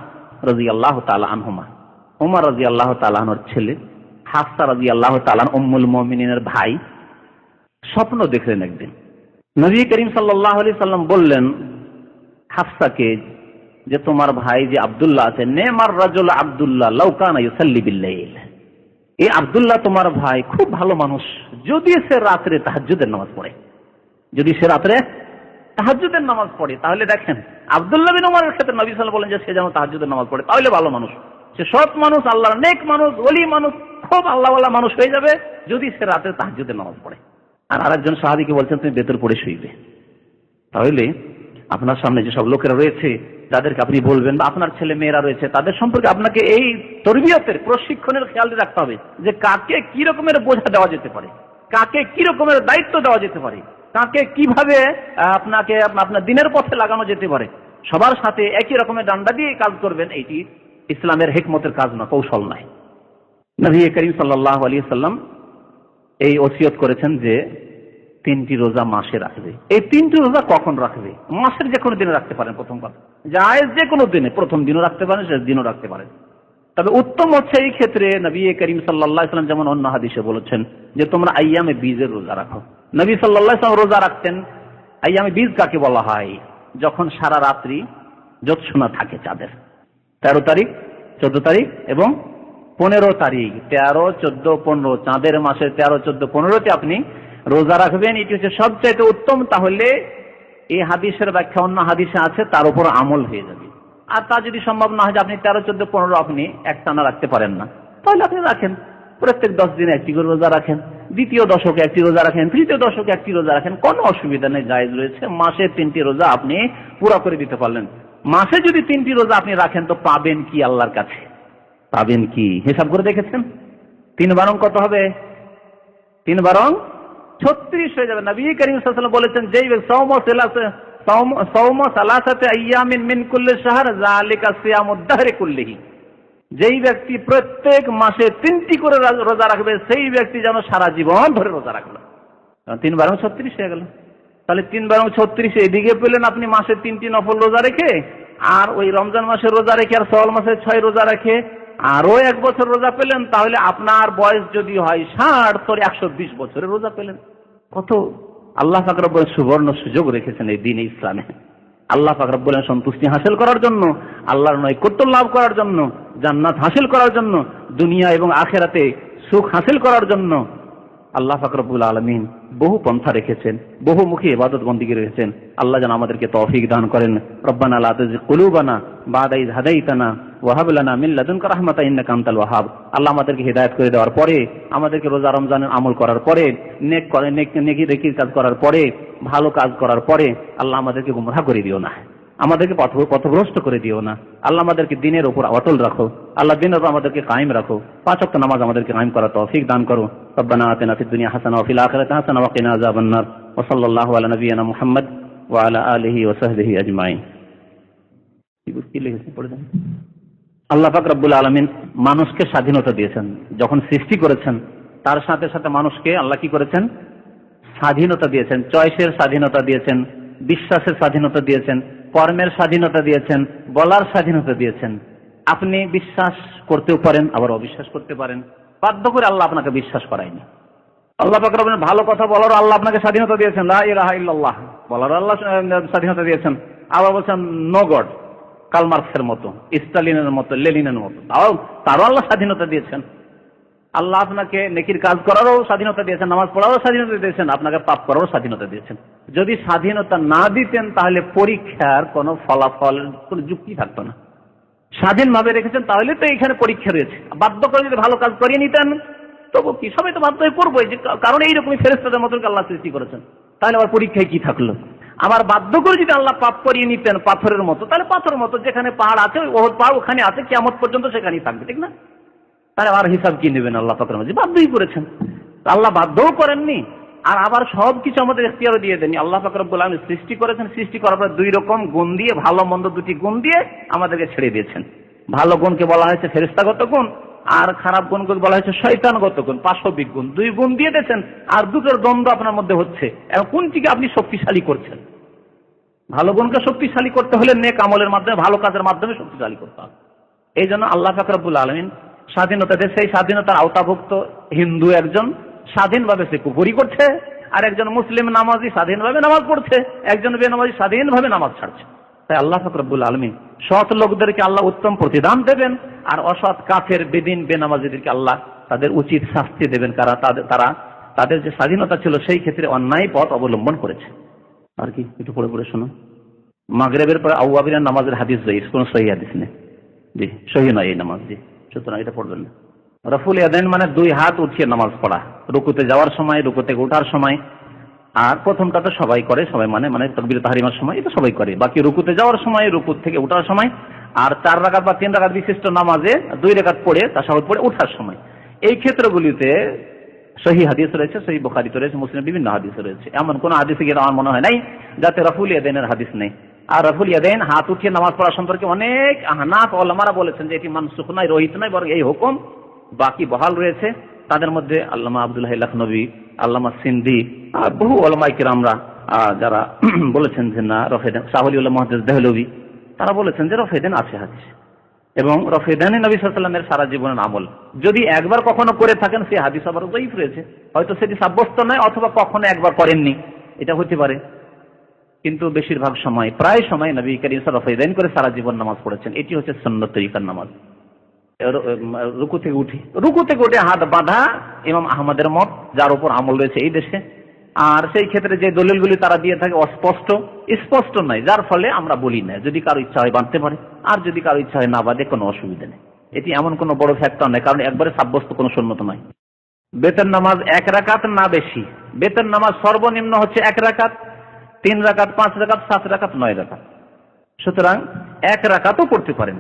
রাদিয়াল্লাহু তাআলা আনহুমা, ওমর রাদিয়াল্লাহু তাআলা আনহুর ছেলে, হাফসা রাদিয়াল্লাহু তাআলা উম্মুল মুমিনিনের ভাই, স্বপ্ন দেখলেন একদিন। নবী করিম সাল্লাল্লাহু আলাইহি ওয়াসাল্লাম বললেন হাফসাকে যে তোমার ভাই যে আব্দুল্লাহ আছে, নেমার রাজুল আব্দুল্লাহ লাউ কানা ইউসাল্লি বিল-লাইল, এই আব্দুল্লাহ তোমার ভাই খুব ভালো মানুষ, যদি সে রাতে তাহাজ্জুদের নামাজ পড়ে, যদি সে রাতে তাহাজ্জুদের নামাজ পড়ে। তাহলে দেখেন আব্দুল্লাহ বিন ওমরের ক্ষেত্রে নবী সাল্লাল্লাহু আলাইহি ওয়াসাল্লাম বলেন যে সে যেন তাহাজ্জুদের নামাজ পড়ে, তাহলে ভালো মানুষ, সে সৎ মানুষ, আল্লাহর নেক মানুষ, ওলি মানুষ, খুব আল্লাহওয়ালা মানুষ হয়ে যাবে যদি সে রাতে তাহাজ্জুদের নামাজ পড়ে। আর আরেকজন সাহাবীকে বলছেন তুমি বেতর পড়ে শুইবে। তাহলে আপনার সামনে যেসব লোকেরা রয়েছে যাদেরকে আপনি বলবেন, বা আপনার ছেলে মেয়েরা রয়েছে, তাদের সম্পর্কে আপনাকে এই তরবিয়তের প্রশিক্ষণের খেয়াল রাখতে হবে যে কাকে কি রকমের বোঝা দেওয়া যেতে পারে, কাকে কি রকমের দায়িত্ব দেওয়া যেতে পারে, কাকে কিভাবে আপনাকে আপনার দিনের পথে লাগানো যেতে পারে। সবার সাথে একই রকমের ডান্ডা দিয়ে কাজ করবেন, এইটি ইসলামের হিকমতের কাজ না, কৌশল নাই। নবী করিম সাল্লাল্লাহু আলাইহি ওয়াসাল্লাম এই ওসিয়ত করেছেন যে 3টি রোজা মাসে রাখবে। এই 3টি রোজা কখন রাখবে? মাসের যে কোনো দিনে রাখতে পারেন, প্রথম কথা জায়েজ, যে কোনো দিনে, প্রথম দিনও রাখতে পারেন, শেষ দিনও রাখতে পারেন। তবে উত্তম হচ্ছে এই ক্ষেত্রে নবী করিম সাল্লাল্লাহু আলাইহি ওয়াসাল্লাম যেমন অন্য হাদিসে বলেছেন যে তোমরা আইয়ামে বীজের রোজা রাখো। নবী সাল্লাল্লাহু আলাইহি ওয়াসাল্লাম রোজা রাখতেন। আইয়ামে বীজ কাকে বলা হয়? যখন সারা রাত্রি জ্যোৎস্না থাকে চাঁদের, 13 তারিখ 14 তারিখ এবং 15 তারিখ, 13, 14, 15 চাঁদের মাসে 13, 14, 15তে আপনি রোজা রাখবেন। এটি হচ্ছে সবচাইতে উত্তম। তাহলে এই হাদিসের ব্যাখ্যা অন্য হাদিসে আছে, তার উপর আমল হয়ে যাবে। আর তা যদি সম্ভব না হয় যে আপনি 13, 14, 15 আপনি একটানা রাখতে পারেন না, তাহলে আপনি রাখেন প্রত্যেক 10 দিনে একটি করে রোজা রাখেন, দ্বিতীয় দশকে একটি রোজা রাখেন, তৃতীয় দশকে একটি রোজা রাখেন, কোনো অসুবিধা নেই, জায়েজ রয়েছে। মাসে 3টি রোজা আপনি পুরো করে দিতে পারলেন। মাসে যদি 3টি রোজা আপনি রাখেন তো পাবেন কি আল্লাহর কাছে? পাবেন কি হিসাব করে দেখেছেন? 3 বারং কত হবে? 3 বারং 36 হয়ে যাবে। নবী করিম সাল্লাল্লাহু আলাইহি ওয়াসাল্লাম বলেছেন, যেই সওম সালাসাতে আইয়ামিন মিন কুল্লি শাহর যালিকা সিয়ামুদ দাহরি কুল্লিহি, যেই ব্যক্তি প্রত্যেক মাসে 3টি করে রোজা রাখবে সেই ব্যক্তি যেন সারা জীবন ধরে রোজা রাখলো। 3 বারং 36 হয়ে গেল। তাহলে 3 বারং 36 এদিকে পেলেন আপনি মাসে 3টি নফল রোজা রেখে, আর ওই রমজান মাসে রোজা রেখে, আর শাওয়াল মাসে 6 রোজা রেখে আরো 1 বছর রোজা পেলেন। তাহলে আপনার বয়স যদি হয় 60 তো 120 বছরের রোজা পেলেন। কত আল্লাহ পাক রব্বুল সুবর্ণ সুযোগ রেখেছেন এই দিন ইসলামে। আল্লাহ পাক রব্বুল সন্তুষ্টি হাসিল করার জন্য, আল্লাহর নৈকট্য লাভ করার জন্য, জান্নাত হাসিল করার জন্য, দুনিয়া এবং আখিরাতে সুখ হাসিল করার জন্য আল্লাহ পাক রব্বুল আলামিন বহু পন্থা রেখেছেন, বহুমুখী ইবাদত বন্দেগী রেখেছেন। আল্লাহ যেন আমাদেরকে তৌফিক দান করেন। রব্বানা লা তুযিগ কুলুবানা বা'দা ইয হাদাইতানা ওয়া হাব লানা মিন লাদুনকা রাহমাতান ইন্নাকা আনতাল ওয়াহ্হাব। আল্লাহ আমাদেরকে হিদায়াত করে দেওয়ার পরে, আমাদেরকে রোজা রমজানের আমল করার পরে, নেকি কাজ করার পরে, ভালো কাজ করার পরে আল্লাহ আমাদেরকে গুমরাহ করে দিও না, আমাদেরকে পথভ্রষ্ট করে দিও না। আল্লাহ আমাদেরকে দিনের উপর অটল রাখো। আল্লাহ দিনের উপর আমাদেরকে কায়েম রাখো। 5 ওয়াক্ত নামাজ আমাদেরকে কায়েম করার তৌফিক দান করো। রব্বানা আতিনা ফিদ দুনিয়া হাসানাহ ওয়া ফিল আখিরাতি হাসানাহ ওয়া কিনা আযাবান নার। ওয়া সাল্লাল্লাহু আলা নবিয়িনা মুহাম্মদ ওয়া আলা আলিহি ওয়া সাহবিহি আজমাইন। কি লিখেছেন পড়ে দেন। আল্লাহ পাক রব্বুল আলামিন মানুষকে স্বাধীনতা দিয়েছেন। যখন সৃষ্টি করেছেন তার সাথে সাথে মানুষকে আল্লাহ কি করেছেন? স্বাধীনতা দিয়েছেন। চয়েসের স্বাধীনতা দিয়েছেন, বিশ্বাসের স্বাধীনতা দিয়েছেন, কর্মের স্বাধীনতা দিয়েছেন, বলার স্বাধীনতা দিয়েছেন। আপনি বিশ্বাস করতেও পারেন, আবার অবিশ্বাস করতে পারেন। বাধ্য করে আল্লাহ আপনাকে বিশ্বাস করায়নি। আল্লাহ পাক রব্বুল ভালো কথা বলার আল্লাহ আপনাকে স্বাধীনতা দিয়েছেন, লা ইলাহা ইল্লাল্লাহ বলার আল্লাহ স্বাধীনতা দিয়েছেন। আবার বলছেন নো গড, কার্ল মার্কসের মতো, স্টালিনের মতো, লেনিনের মতো, তারও আল্লাহ স্বাধীনতা দিয়েছেন। আল্লাহ আপনাকে নেকির কাজ করারও স্বাধীনতা দিয়েছেন, নামাজ পড়ারও স্বাধীনতা দিয়েছেন, আপনাকে পাপ করারও স্বাধীনতা দিয়েছেন। যদি স্বাধীনতা না দিতেন তাহলে পরীক্ষার কোনো ফলাফল, কোনো যুক্তি থাকতো না। স্বাধীনভাবে রেখেছেন তাহলে তো এখানে পরীক্ষা রয়েছে। বাধ্য করে যদি ভালো কাজ করিয়ে নিতেন তবু কি, সবাই তো বাধ্য হয়ে করবোই, যে কারণ এইরকমই ফেরেশতাদের মতন আল্লাহ সৃষ্টি করেছেন। তাহলে আবার পরীক্ষায় কি থাকলো? আবার বাধ্য করে যদি আল্লাহ পাপ করিয়ে নিতেন পাথরের মতো, তাহলে পাথরের মতো যেখানে পাহাড় আছে, ওহদ পাহাড় ওখানে আছে, কিয়ামত পর্যন্ত সেখানেই থাকবে, ঠিক না? তাহলে আর হিসাব কি নেবেন? আল্লাহ পাকের মাঝে বাধ্যই করেছেন। আল্লাহ বাধ্যও করেননি, আর আবার সবকিছু আমাদের এখতিয়ারও দিয়ে দেননি। আল্লাহ পাক রব্বুল আলামিন সৃষ্টি করেছেন, সৃষ্টি করার পর 2 রকম গুণ দিয়ে, ভালো মন্দ 2টি গুণ দিয়ে আমাদেরকে ছেড়ে দিয়েছেন। ভালো গুণকে বলা হয়েছে ফেরেশতাগত গুণ, আর খারাপ গুণকে বলা হয়েছে শয়তানগত গুণ, পাশবিক গুণ। 2 গুণ দিয়ে দিয়েছেন, আর 2টোর দ্বন্দ্ব আপনার মধ্যে হচ্ছে। এবং কোনটিকে আপনি শক্তিশালী করছেন? ভালো গুণকে শক্তিশালী করতে হলে নেক আমলের মাধ্যমে, ভালো কাজের মাধ্যমে শক্তিশালী করতে হবে। এই জন্য আল্লাহ পাক রব্বুল আলামিন স্বাধীনতা দেয়। সেই স্বাধীনতার আওতাভুক্ত হিন্দু একজন স্বাধীনভাবে সে কুফরি করছে, আর একজন মুসলিম নামাজি স্বাধীনভাবে নামাজ পড়ছে, একজন বেনামাজি স্বাধীনভাবে নামাজ ছাড়ছে। তাই আল্লাহ পাক রব্বুল আলামিন সৎ লোকদেরকে আল্লাহ উত্তম প্রতিদান দেবেন, আর অসৎ কাফের বেদিন বেনামাজিদেরকে আল্লাহ তাদের উচিত শাস্তি দেবেন। তারা তাদের যে স্বাধীনতা ছিল সেই ক্ষেত্রে অন্যায় পথ অবলম্বন করেছে। আর কি একটু পড়ে পড়ে শোনো। মাগরিবের পরে আউয়াবিনের নামাজের হাদিস জয়ীফ, কোন সহিহ হাদিস নেই, জি সহিহ নয় এই নামাজ, জি সুতরাং এটা পড়বেন না। রফুল ইয়াদাইন মানে 2 হাত উঠিয়ে নামাজ পড়া, রুকুতে যাওয়ার সময়, রুকু থেকে ওঠার সময়। আর প্রথমটা তো সবাই করে, সবাই মানে তাকবীর তাহরিমার সময় এটা সবাই করে। বাকি রুকুতে যাওয়ার সময়, রুকু থেকে ওঠার সময়, আর 4 রাকাত বা 3 রাকাত বিশিষ্ট নামাজে 2 রাকাত পড়ে তাশাহুদ পড়ে ওঠার সময়। এই ক্ষেত্রগুলিতে সহিহ হাদিস রয়েছে, সহিহ বুখারীতে রয়েছে, মুসলিম বিভিন্ন হাদিস রয়েছে। এমন কোন হাদিসে গিয়ে আমার মনে হয় নাই যাতে রফুল ইয়াদাইনের হাদিস নেই। আর রফুল ইয়াদাইন হাত উঠিয়ে নামাজ পড়া সম্পর্কে অনেক আহনাফ ওলামারা বলেছেন যে এটি মানসুখ নয়, রহিত নয়, বরং এই হুকুম বাকি বহাল রয়েছে। তাদের মধ্যে আল্লামা আব্দুল্লাহ লাখনবী, আল্লামা সিন্দি, আর বহু ওলামায়ে কিরামরা যারা বলেছেন যে না রফেদান, শাহওয়ালিউল্লাহ মুহাদ্দিস দেহলভী, তারা বলেছেন যে রফেদান আছে হাদিস, এবং রফেদানে নবী সাল্লাল্লাহু আলাইহি ওয়াসাল্লামের সারা জীবনের আমল। যদি একবার কখনো করে থাকেন সেই হাদিস আবার যঈফ রয়েছে, হয়তো সেটি সাব্যস্ত নয়, অথবা কখনো একবার করেননি, এটা হতে পারে। কিন্তু বেশিরভাগ সময়, প্রায় সময় নবী করিম সাল্লাল্লাহু আলাইহি ওয়াসাল্লাম রফেদান করে সারা জীবন নামাজ পড়েছেন। এটি হচ্ছে সুন্নত তরিকার নামাজ। রুকু থেকে উঠে হাত বাঁধা ইমাম আহমদের মত, যার উপর আমল রয়েছে এই দেশে। আর সেই ক্ষেত্রে যে দলিলগুলি তারা দিয়ে থাকে অস্পষ্ট, স্পষ্ট নয়, যার ফলে আমরা বলি না। যদি কারো ইচ্ছা হয় বাঁধতে পারে, আর যদি কারো ইচ্ছা হয় না বাঁধে, কোনো অসুবিধা নেই। এটি এমন কোনো বড় ফ্যাক্টর নয়, কারণ একবারে সাব্যস্ত কোনো সুন্নত নয়। বেতন নামাজ 1 রাকাত না বেশি। বেতন নামাজ সর্বনিম্ন হচ্ছে 1 রাকাত, 3 রাকাত, 5 রাকাত, 7 রাকাত, 9 রাকাত। সুতরাং 1 রাকাতও পড়তে পারেন।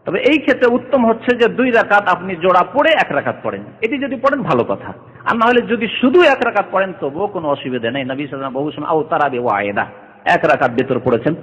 তবে এই ক্ষেত্রে উত্তম হচ্ছে যে 2 রাকাত আপনি জোড়া পড়ে 1 রাকাত পড়েন। এটি যদি পড়েন ভালো কথা। আর না হলে যদি শুধু 1 রাকাত পড়েন তবুও কোনো অসুবিধা নেই। নবী সাল্লাল্লাহু আলাইহি ওয়াসাল্লাম বহু সময় আও তারাবি ওয়াইদা 1 রাকাত বেতর পড়েছেন।